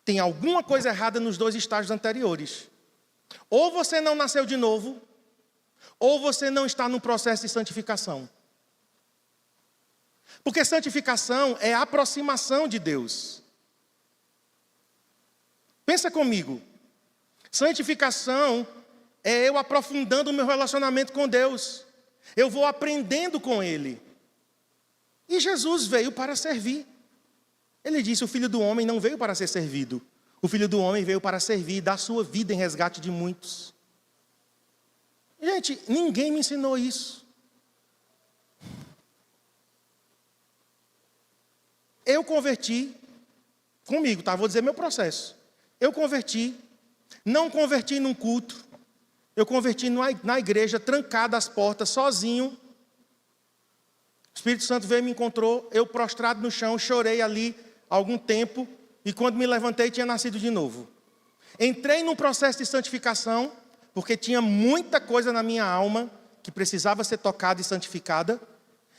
Tem alguma coisa errada nos dois estágios anteriores. Ou você não nasceu de novo, ou você não está no processo de santificação. Porque santificação é a aproximação de Deus. Pensa comigo. Santificação é eu aprofundando o meu relacionamento com Deus. Eu vou aprendendo com Ele. E Jesus veio para servir. Ele disse, o Filho do Homem não veio para ser servido. O Filho do Homem veio para servir e dar sua vida em resgate de muitos. Gente, ninguém me ensinou isso. Eu converti, comigo, tá? Vou dizer meu processo. Eu converti, não converti num culto. Eu converti na igreja, trancada as portas, sozinho. O Espírito Santo veio e me encontrou, eu prostrado no chão, chorei ali algum tempo. e quando me levantei tinha nascido de novo. Entrei num processo de santificação, porque tinha muita coisa na minha alma que precisava ser tocada e santificada.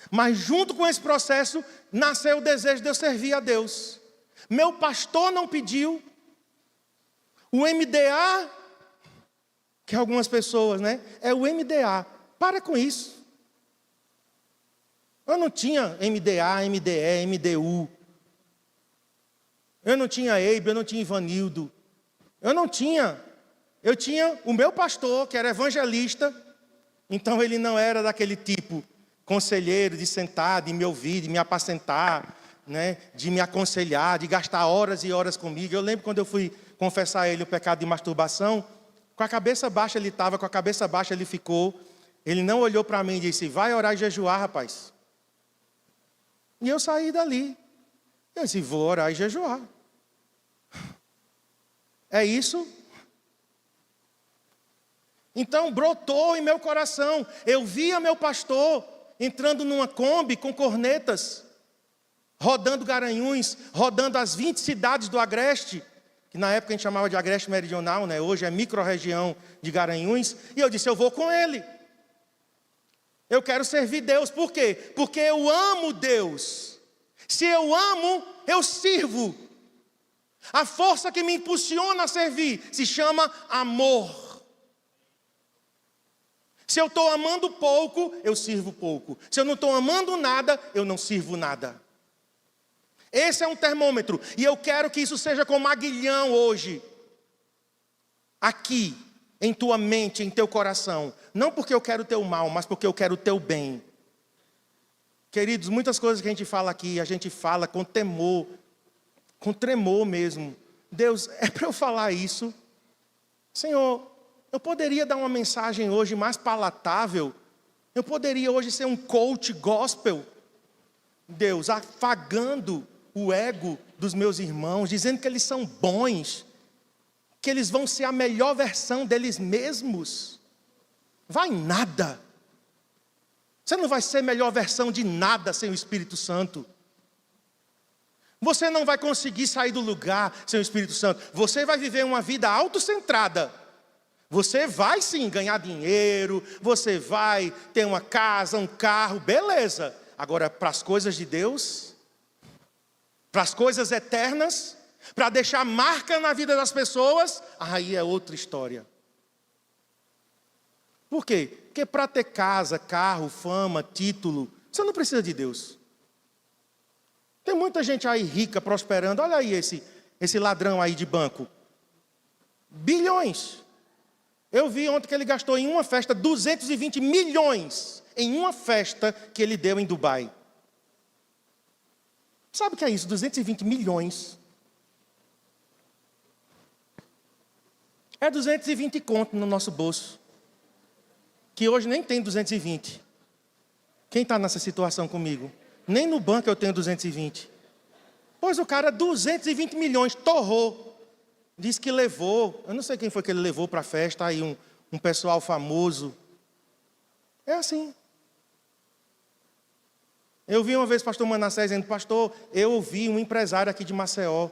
Mas junto com esse processo, nasceu o desejo de eu servir a Deus. Meu pastor não pediu. O MDA, que algumas pessoas, né? É o MDA. Para com isso. Eu não tinha MDA, MDE, MDU. Eu não tinha Eibe, eu não tinha Ivanildo. Eu não tinha. Eu tinha o meu pastor, que era evangelista. Então ele não era daquele tipo conselheiro de sentar, de me ouvir, de me apacentar, né? De me aconselhar, de gastar horas e horas comigo. Eu lembro quando eu fui confessar a ele o pecado de masturbação, com a cabeça baixa ele estava, com a cabeça baixa ele ficou. Ele não olhou para mim e disse: vai orar e jejuar, rapaz. E eu saí dali. Eu disse: vou orar e jejuar. É isso? Então brotou em meu coração. Eu via meu pastor entrando numa Kombi com cornetas, rodando Garanhuns, rodando as 20 cidades do Agreste, que na época a gente chamava de Agreste Meridional, né? Hoje é micro-região de Garanhuns. E eu disse: eu vou com ele. Eu quero servir Deus. Por quê? Porque eu amo Deus. Se eu amo, eu sirvo. A força que me impulsiona a servir se chama amor. Se eu estou amando pouco, eu sirvo pouco. Se eu não estou amando nada, eu não sirvo nada. Esse é um termômetro. E eu quero que isso seja como aguilhão hoje. Aqui, em tua mente, em teu coração. Não porque eu quero o teu mal, mas porque eu quero o teu bem. Queridos, muitas coisas que a gente fala aqui, a gente fala com temor, com tremor mesmo. Deus, é para eu falar isso? Senhor, eu poderia dar uma mensagem hoje mais palatável? Eu poderia hoje ser um coach gospel? Deus, afagando o ego dos meus irmãos, dizendo que eles são bons, que eles vão ser a melhor versão deles mesmos. Vai nada. Você não vai ser a melhor versão de nada sem o Espírito Santo. Você não vai conseguir sair do lugar sem o Espírito Santo. Você vai viver uma vida autocentrada. Você vai sim ganhar dinheiro, você vai ter uma casa, um carro, beleza. Agora, para as coisas de Deus, para as coisas eternas, para deixar marca na vida das pessoas, aí é outra história. Por quê? Porque para ter casa, carro, fama, título, você não precisa de Deus. Tem muita gente aí rica, prosperando. Olha aí esse ladrão aí de banco. Bilhões. Eu vi ontem que ele gastou em uma festa 220 milhões. Em uma festa que ele deu em Dubai. Sabe o que é isso? 220 milhões. É 220 conto no nosso bolso. Que hoje nem tem 220. Quem está nessa situação comigo? Nem no banco eu tenho 220. Pois o cara, 220 milhões, torrou. Diz que levou, eu não sei quem foi que ele levou para a festa, aí um pessoal famoso. É assim. Eu vi uma vez o pastor Manassés dizendo: pastor, eu ouvi um empresário aqui de Maceió.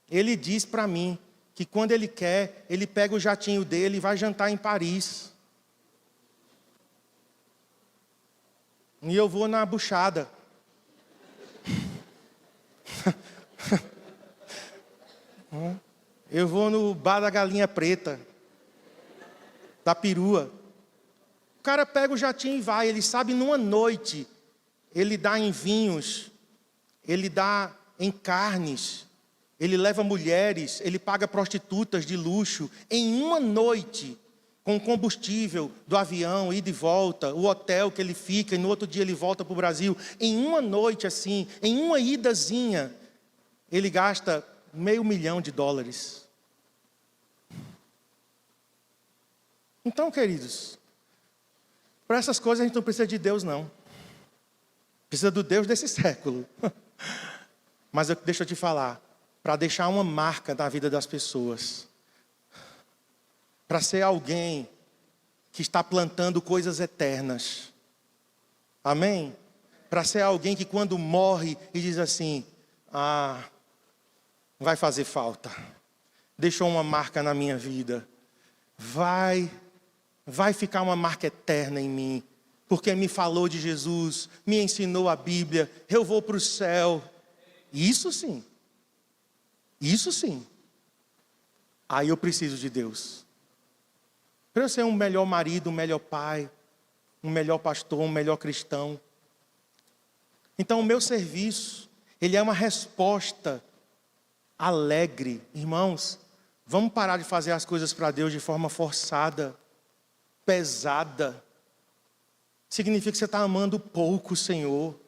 Ele disse para mim que quando ele quer, ele pega o jatinho dele e vai jantar em Paris. E eu vou na buchada. Eu vou no bar da galinha preta, da perua. O cara pega o jatinho e vai. Ele sabe numa noite. Ele dá em vinhos. Ele dá em carnes. Ele leva mulheres. Ele paga prostitutas de luxo. Em uma noite, com o combustível do avião, ida e volta, o hotel que ele fica, e no outro dia ele volta para o Brasil. Em uma noite assim, em uma idazinha, ele gasta $500 milhão. Então, queridos, para essas coisas a gente não precisa de Deus, não. Precisa do Deus desse século. Mas deixa eu te falar, para deixar uma marca na vida das pessoas, para ser alguém que está plantando coisas eternas. Amém? Para ser alguém que quando morre e diz assim: vai fazer falta. Deixou uma marca na minha vida. Vai ficar uma marca eterna em mim. Porque me falou de Jesus, me ensinou a Bíblia, eu vou para o céu. Isso sim. Isso sim. Aí eu preciso de Deus. Para eu ser um melhor marido, um melhor pai, um melhor pastor, um melhor cristão. Então o meu serviço, ele é uma resposta alegre. Irmãos, vamos parar de fazer as coisas para Deus de forma forçada, pesada. Significa que você está amando pouco o Senhor.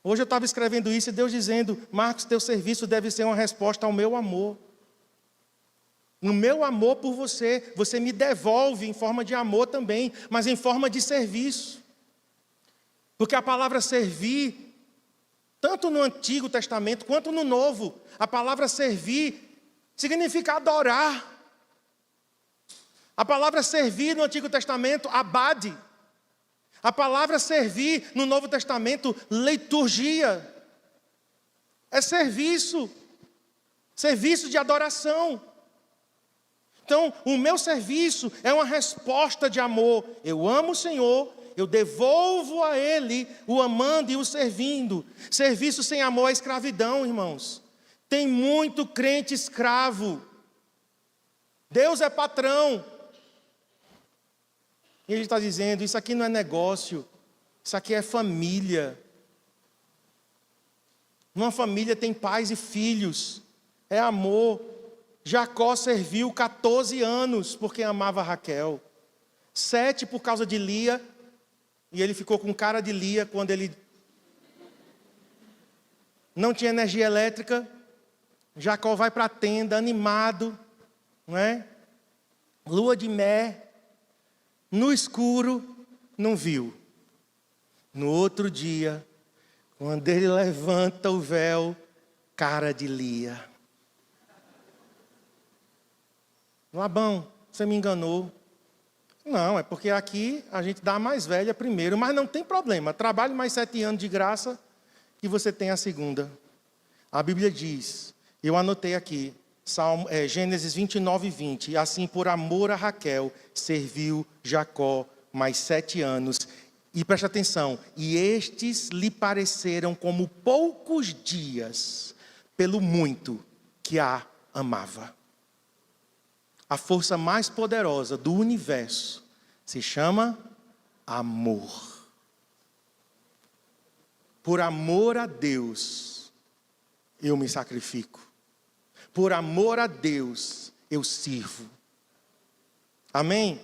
Hoje eu estava escrevendo isso e Deus dizendo: Marcos, teu serviço deve ser uma resposta ao meu amor. No meu amor por você, você me devolve em forma de amor também, mas em forma de serviço. Porque a palavra servir, tanto no Antigo Testamento quanto no Novo, a palavra servir significa adorar. A palavra servir no Antigo Testamento, abade. A palavra servir no Novo Testamento, liturgia. É serviço. Serviço de adoração. Então, o meu serviço é uma resposta de amor. Eu amo o Senhor, eu devolvo a Ele o amando e o servindo. Serviço sem amor é escravidão, irmãos. Tem muito crente escravo. Deus é patrão. E Ele está dizendo: isso aqui não é negócio, isso aqui é família. Numa família tem pais e filhos, é amor. Jacó serviu 14 anos porque amava Raquel. 7 por causa de Lia. E ele ficou com cara de Lia quando ele não tinha energia elétrica. Jacó vai para a tenda animado, não é? Lua de mel. No escuro, não viu. No outro dia, quando ele levanta o véu, cara de Lia. Labão, você me enganou. Não, é porque aqui a gente dá a mais velha primeiro, mas não tem problema. Trabalhe mais 7 anos de graça e você tem a segunda. A Bíblia diz, eu anotei aqui, Gênesis 29, 20. E assim, por amor a Raquel, serviu Jacó mais 7 anos. E preste atenção, e estes lhe pareceram como poucos dias, pelo muito que a amava. A força mais poderosa do universo se chama amor. Por amor a Deus, eu me sacrifico. Por amor a Deus, eu sirvo. Amém?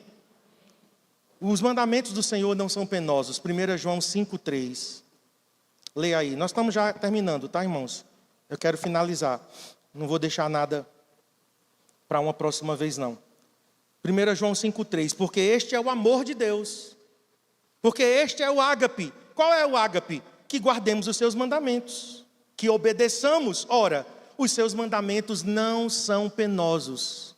Os mandamentos do Senhor não são penosos. 1 João 5,3. Leia aí. Nós estamos já terminando, tá, irmãos? Eu quero finalizar. Não vou deixar nada para uma próxima vez, não. 1 João 5,3. Porque este é o amor de Deus. Porque este é o ágape. Qual é o ágape? Que guardemos os seus mandamentos. Que obedeçamos. Ora, os seus mandamentos não são penosos.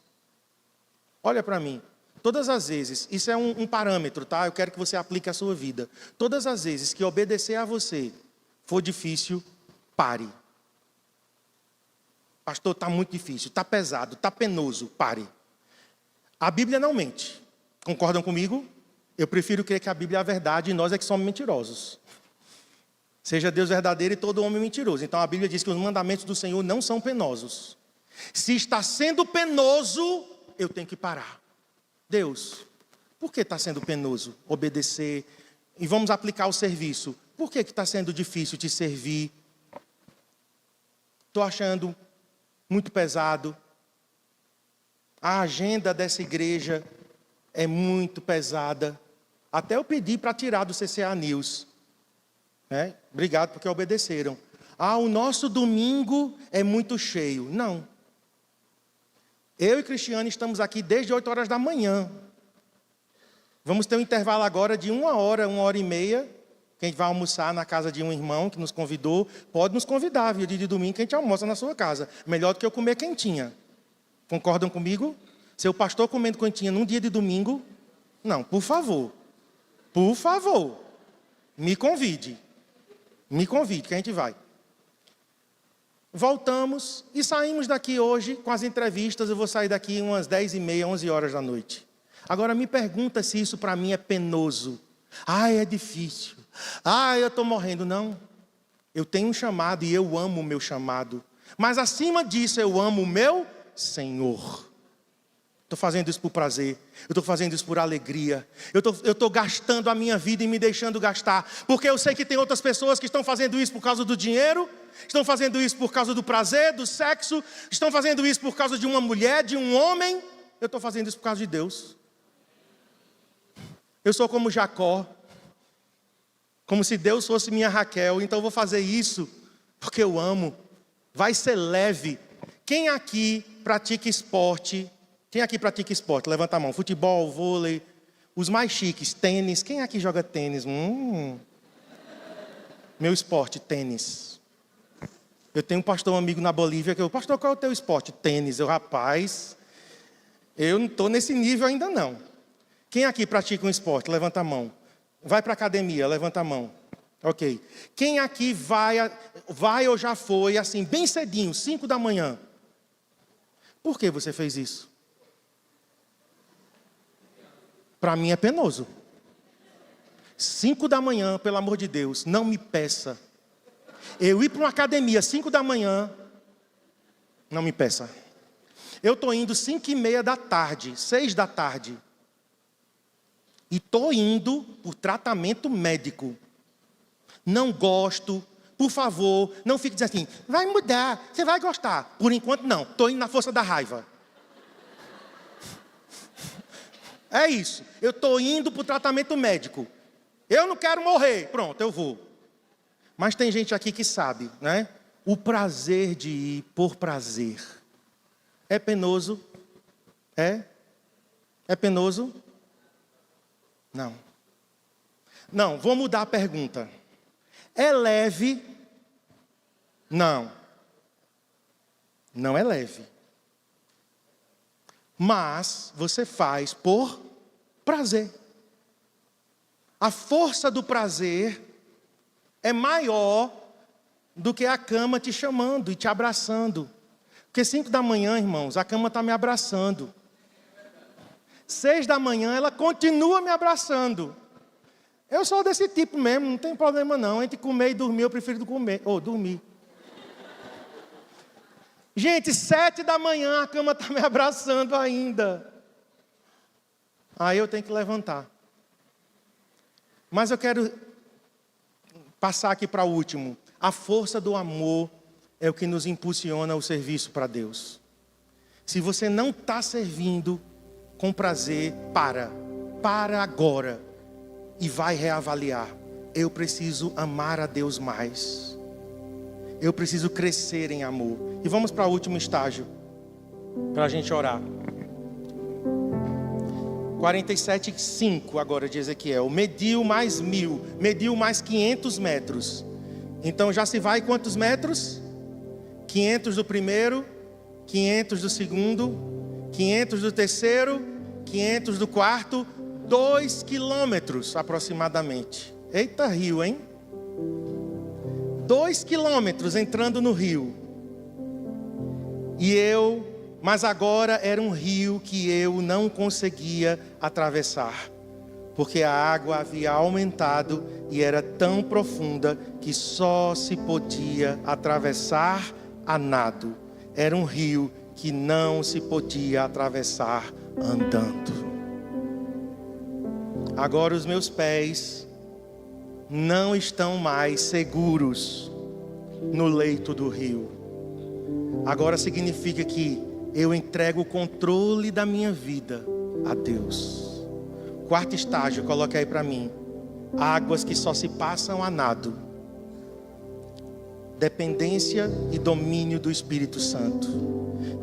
Olha para mim. Todas as vezes, isso é um parâmetro, tá? Eu quero que você aplique à sua vida. Todas as vezes que obedecer a você for difícil, pare. Pastor, está muito difícil, está pesado, está penoso, pare. A Bíblia não mente. Concordam comigo? Eu prefiro crer que a Bíblia é a verdade e nós é que somos mentirosos. Seja Deus verdadeiro e todo homem mentiroso. Então a Bíblia diz que os mandamentos do Senhor não são penosos. Se está sendo penoso, eu tenho que parar. Deus, por que está sendo penoso obedecer? E vamos aplicar o serviço. Por que está sendo difícil te servir? Estou achando muito pesado. A agenda dessa igreja é muito pesada. Até eu pedi para tirar do CCA News. Obrigado porque obedeceram. O nosso domingo é muito cheio. Não. Eu e Cristiane estamos aqui desde 8 horas da manhã. Vamos ter um intervalo agora de 1 hora, 1h30. Quem vai almoçar na casa de um irmão que nos convidou, pode nos convidar, viu? Dia de domingo que a gente almoça na sua casa. Melhor do que eu comer quentinha. Concordam comigo? Seu pastor comendo quentinha num dia de domingo? Não, por favor. Por favor. Me convide. Me convide, que a gente vai. Voltamos e saímos daqui hoje com as entrevistas. Eu vou sair daqui umas 10h30, 11 horas da noite. Agora me pergunta se isso para mim é penoso. É difícil. Eu estou morrendo. Não. Eu tenho um chamado e eu amo o meu chamado. Mas acima disso eu amo o meu Senhor. Estou fazendo isso por prazer. Eu estou fazendo isso por alegria. Eu estou gastando a minha vida e me deixando gastar. Porque eu sei que tem outras pessoas que estão fazendo isso por causa do dinheiro. Estão fazendo isso por causa do prazer, do sexo. Estão fazendo isso por causa de uma mulher, de um homem. Eu estou fazendo isso por causa de Deus. Eu sou como Jacó. Como se Deus fosse minha Raquel. Então eu vou fazer isso porque eu amo. Vai ser leve. Quem aqui pratica esporte? Quem aqui pratica esporte? Levanta a mão. Futebol, vôlei. Os mais chiques, tênis. Quem aqui joga tênis? Meu esporte, tênis. Eu tenho um pastor amigo na Bolívia que eu... Pastor, qual é o teu esporte? Tênis. Rapaz, eu não estou nesse nível ainda não. Quem aqui pratica um esporte? Levanta a mão. Vai para a academia? Levanta a mão. Ok. Quem aqui vai ou já foi, assim, bem cedinho, 5 da manhã? Por que você fez isso? Para mim é penoso. 5 da manhã, pelo amor de Deus, não me peça. Eu ir para uma academia 5 da manhã, não me peça. Eu estou indo 5h30 da tarde, 6 da tarde. E estou indo por tratamento médico. Não gosto, por favor, não fique dizendo assim, vai mudar, você vai gostar. Por enquanto não, estou indo na força da raiva. É isso, eu estou indo para o tratamento médico. Eu não quero morrer, pronto, eu vou. Mas tem gente aqui que sabe, né? O prazer de ir por prazer. É penoso? É? É penoso? Não. Não, vou mudar a pergunta. É leve? Não. Não é leve. Mas você faz por prazer. A força do prazer é maior do que a cama te chamando e te abraçando. Porque 5 da manhã, irmãos, a cama está me abraçando. 6 da manhã, ela continua me abraçando. Eu sou desse tipo mesmo, não tem problema não. Entre comer e dormir, eu prefiro dormir. Gente, 7 da manhã, a cama está me abraçando ainda. Aí eu tenho que levantar. Mas eu quero passar aqui para o último. A força do amor é o que nos impulsiona o serviço para Deus. Se você não está servindo com prazer, para agora e vai reavaliar. Eu preciso amar a Deus mais. Eu preciso crescer em amor. E vamos para o último estágio, para a gente orar. 47:5 agora de Ezequiel. Mediu mais 1000, mediu mais 500 metros. Então já se vai quantos metros? 500 do primeiro, 500 do segundo, 500 do terceiro, 500 do quarto, 2 quilômetros aproximadamente. Eita rio, hein? 2 quilômetros entrando no rio. Mas agora era um rio que eu não conseguia atravessar. Porque a água havia aumentado e era tão profunda que só se podia atravessar a nado. Era um rio que não se podia atravessar andando. Agora os meus pés não estão mais seguros no leito do rio. Agora significa que eu entrego o controle da minha vida a Deus. 4º estágio, coloca aí para mim. Águas que só se passam a nado. Dependência e domínio do Espírito Santo.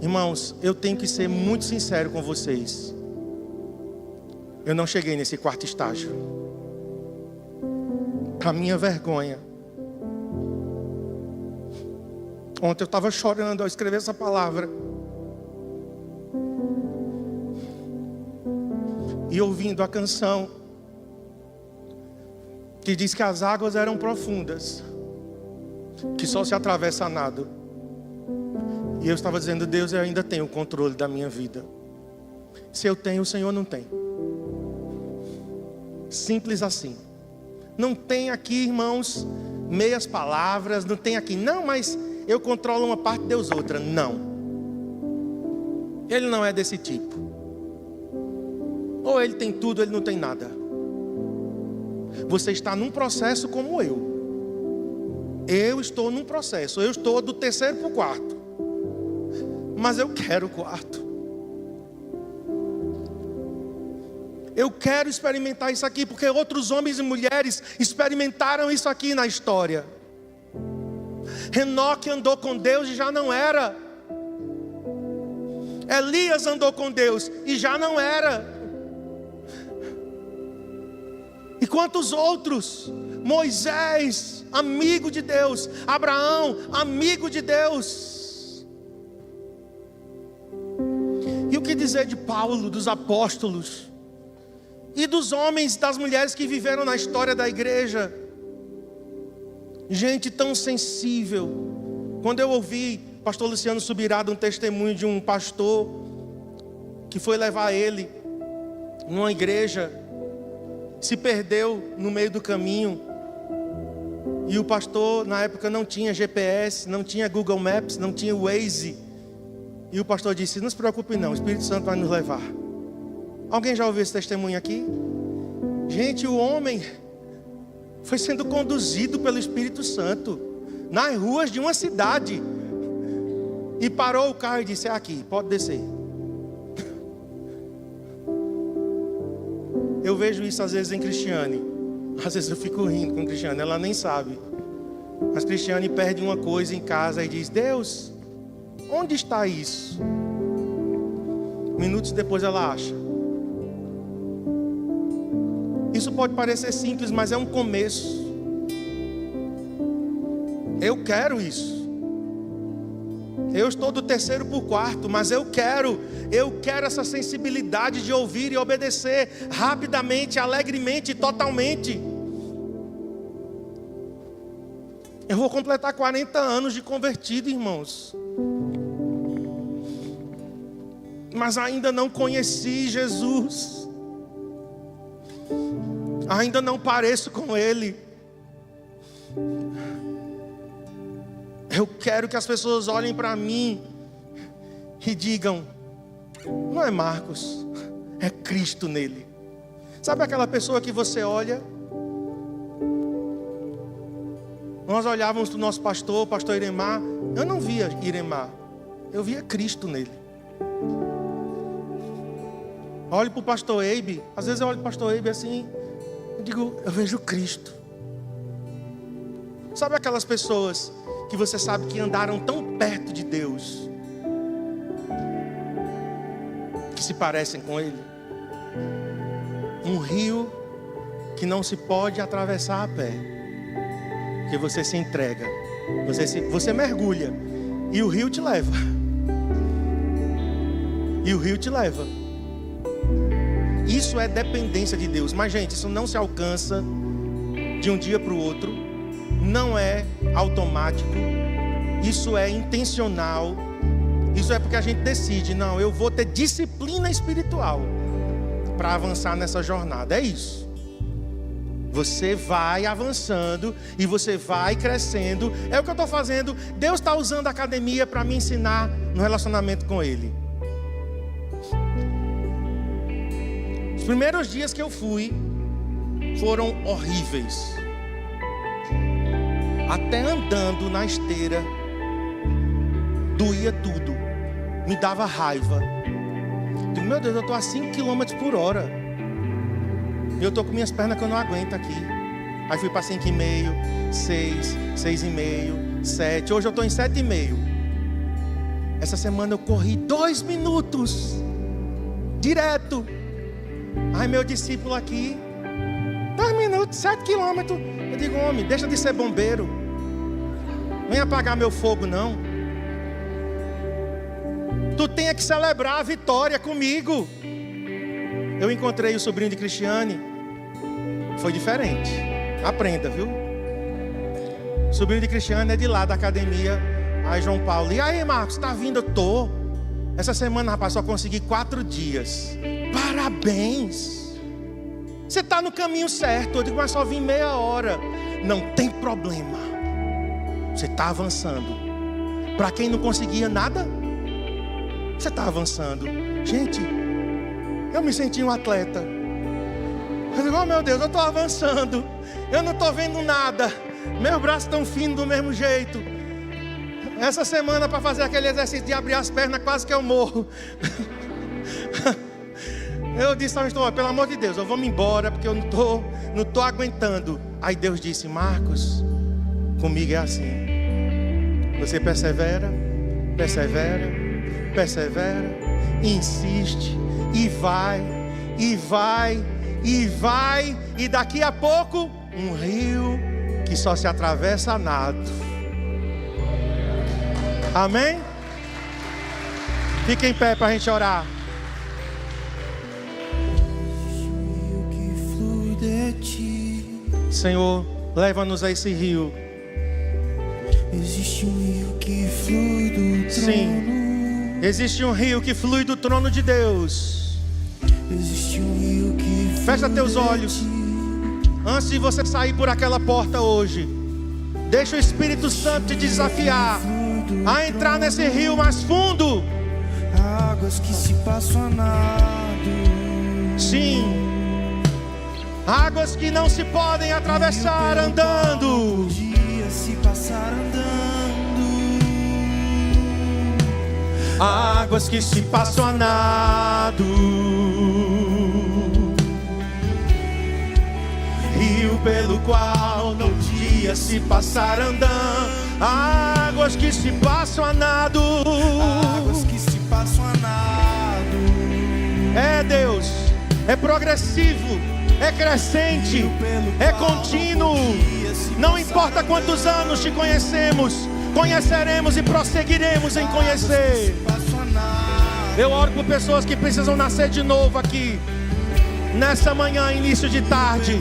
Irmãos, eu tenho que ser muito sincero com vocês. Eu não cheguei nesse 4º estágio. Para minha vergonha. Ontem eu estava chorando ao escrever essa palavra. E ouvindo a canção que diz que as águas eram profundas, que só se atravessa a nado. E eu estava dizendo: Deus, eu ainda tenho o controle da minha vida. Se eu tenho, o Senhor não tem. Simples assim. Não tem aqui, irmãos, meias palavras. Não tem aqui, não, mas eu controlo uma parte, Deus outra. Não. Ele não é desse tipo. Ou ele tem tudo, ou ele não tem nada. Você está num processo como eu. Eu estou num processo. Eu estou do 3º para o 4º. Mas eu quero o 4º. Eu quero experimentar isso aqui, porque outros homens e mulheres experimentaram isso aqui na história. Enoque andou com Deus e já não era. Elias andou com Deus e já não era. E quantos outros? Moisés, amigo de Deus. Abraão, amigo de Deus. E o que dizer de Paulo, dos apóstolos? E dos homens e das mulheres que viveram na história da igreja. Gente tão sensível. Quando eu ouvi pastor Luciano Subirá um testemunho de um pastor que foi levar ele numa igreja, se perdeu no meio do caminho. E o pastor na época não tinha GPS, não tinha Google Maps, não tinha Waze. E o pastor disse: não se preocupe não, o Espírito Santo vai nos levar. Alguém já ouviu esse testemunho aqui? Gente, o homem foi sendo conduzido pelo Espírito Santo nas ruas de uma cidade. E parou o carro e disse: é aqui, pode descer. Eu vejo isso às vezes em Cristiane. Às vezes eu fico rindo com Cristiane, ela nem sabe. Mas Cristiane perde uma coisa em casa e diz: Deus, onde está isso? Minutos depois ela acha. Isso pode parecer simples, mas é um começo. Eu quero isso. Eu estou do 3º para o 4º, mas eu quero essa sensibilidade de ouvir e obedecer rapidamente, alegremente, totalmente. Eu vou completar 40 anos de convertido, irmãos. Mas ainda não conheci Jesus. Ainda não pareço com Ele. Eu quero que as pessoas olhem para mim e digam: não é Marcos, é Cristo nele. Sabe aquela pessoa que você olha? Nós olhávamos para o nosso pastor, o pastor Iremar. Eu não via Iremar, eu via Cristo nele. Olho para o pastor Eibe. Às vezes eu olho para o pastor Eibe assim, eu digo: eu vejo Cristo. Sabe aquelas pessoas que você sabe que andaram tão perto de Deus, que se parecem com Ele? Um rio que não se pode atravessar a pé, porque você se entrega, você mergulha e o rio te leva. E o rio te leva. Isso é dependência de Deus. Mas gente, isso não se alcança de um dia para o outro. Não é automático. Isso é intencional. Isso é porque a gente decide: não, eu vou ter disciplina espiritual para avançar nessa jornada. É isso. Você vai avançando e você vai crescendo. É o que eu estou fazendo. Deus está usando a academia para me ensinar no relacionamento com Ele. Os primeiros dias que eu fui foram horríveis. Até andando na esteira doía tudo, me dava raiva. Digo: meu Deus, eu estou a 5 km por hora. Eu estou com minhas pernas que eu não aguento aqui. Aí fui para 5,5, 6, 6,5, 7. Hoje eu estou em 7,5. Essa semana eu corri 2 minutos direto. Ai, meu discípulo aqui, 2 minutos, 7 quilômetros. Eu digo: homem, deixa de ser bombeiro. Vem apagar meu fogo, não. Tu tem que celebrar a vitória comigo. Eu encontrei o sobrinho de Cristiane. Foi diferente. Aprenda, viu? O sobrinho de Cristiane é de lá da academia. Aí João Paulo, e aí Marcos, tá vindo? Eu tô. Essa semana, rapaz, só consegui 4 dias. Parabéns. Você está no caminho certo. Eu digo, mas só vim meia hora. Não tem problema. Você está avançando. Para quem não conseguia nada, você está avançando. Gente, eu me senti um atleta. Eu digo, oh meu Deus, eu estou avançando. Eu não estou vendo nada. Meus braços estão finos do mesmo jeito. Essa semana, para fazer aquele exercício de abrir as pernas, quase que eu morro. Eu disse ao pastor, pelo amor de Deus, eu vou me embora, porque eu não tô aguentando. Aí Deus disse, Marcos, comigo é assim. Você persevera, persevera, persevera, insiste, e vai, e vai, e vai, e daqui a pouco, um rio que só se atravessa a nado. Amém? Fica em pé para a gente orar. Senhor, leva-nos a esse rio. Existe um rio que flui do trono. Sim, existe um rio que flui do trono de Deus. Existe um rio que flui. Fecha teus olhos. Antes de você sair por aquela porta hoje, deixa o Espírito Santo te desafiar a entrar nesse rio mais fundo. Águas que se passam a nado. Sim. Águas que não se podem atravessar andando. Dias se passar andando. Águas que se passam a nado. Rio pelo qual não podia se passar andando. Águas que se passam a nado. Águas que se passam a nado. É Deus, é progressivo, é crescente, é contínuo. Não importa quantos anos te conhecemos, conheceremos e prosseguiremos em conhecer. Eu oro por pessoas que precisam nascer de novo aqui, nessa manhã, início de tarde.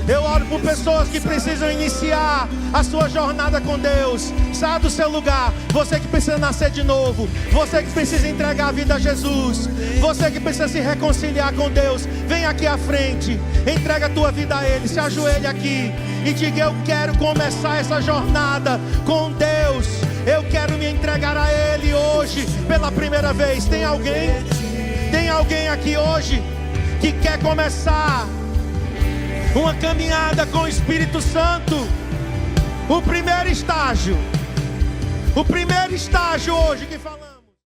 Eu oro por pessoas que precisam iniciar a sua jornada com Deus. Saia do seu lugar. Você que precisa nascer de novo. Você que precisa entregar a vida a Jesus. Você que precisa se reconciliar com Deus. Vem aqui à frente. Entrega a tua vida a Ele. Se ajoelhe aqui e diga, eu quero começar essa jornada com Deus. Eu quero me entregar a Ele hoje pela primeira vez. Tem alguém? Tem alguém aqui hoje que quer começar uma caminhada com o Espírito Santo? O primeiro estágio hoje que falamos.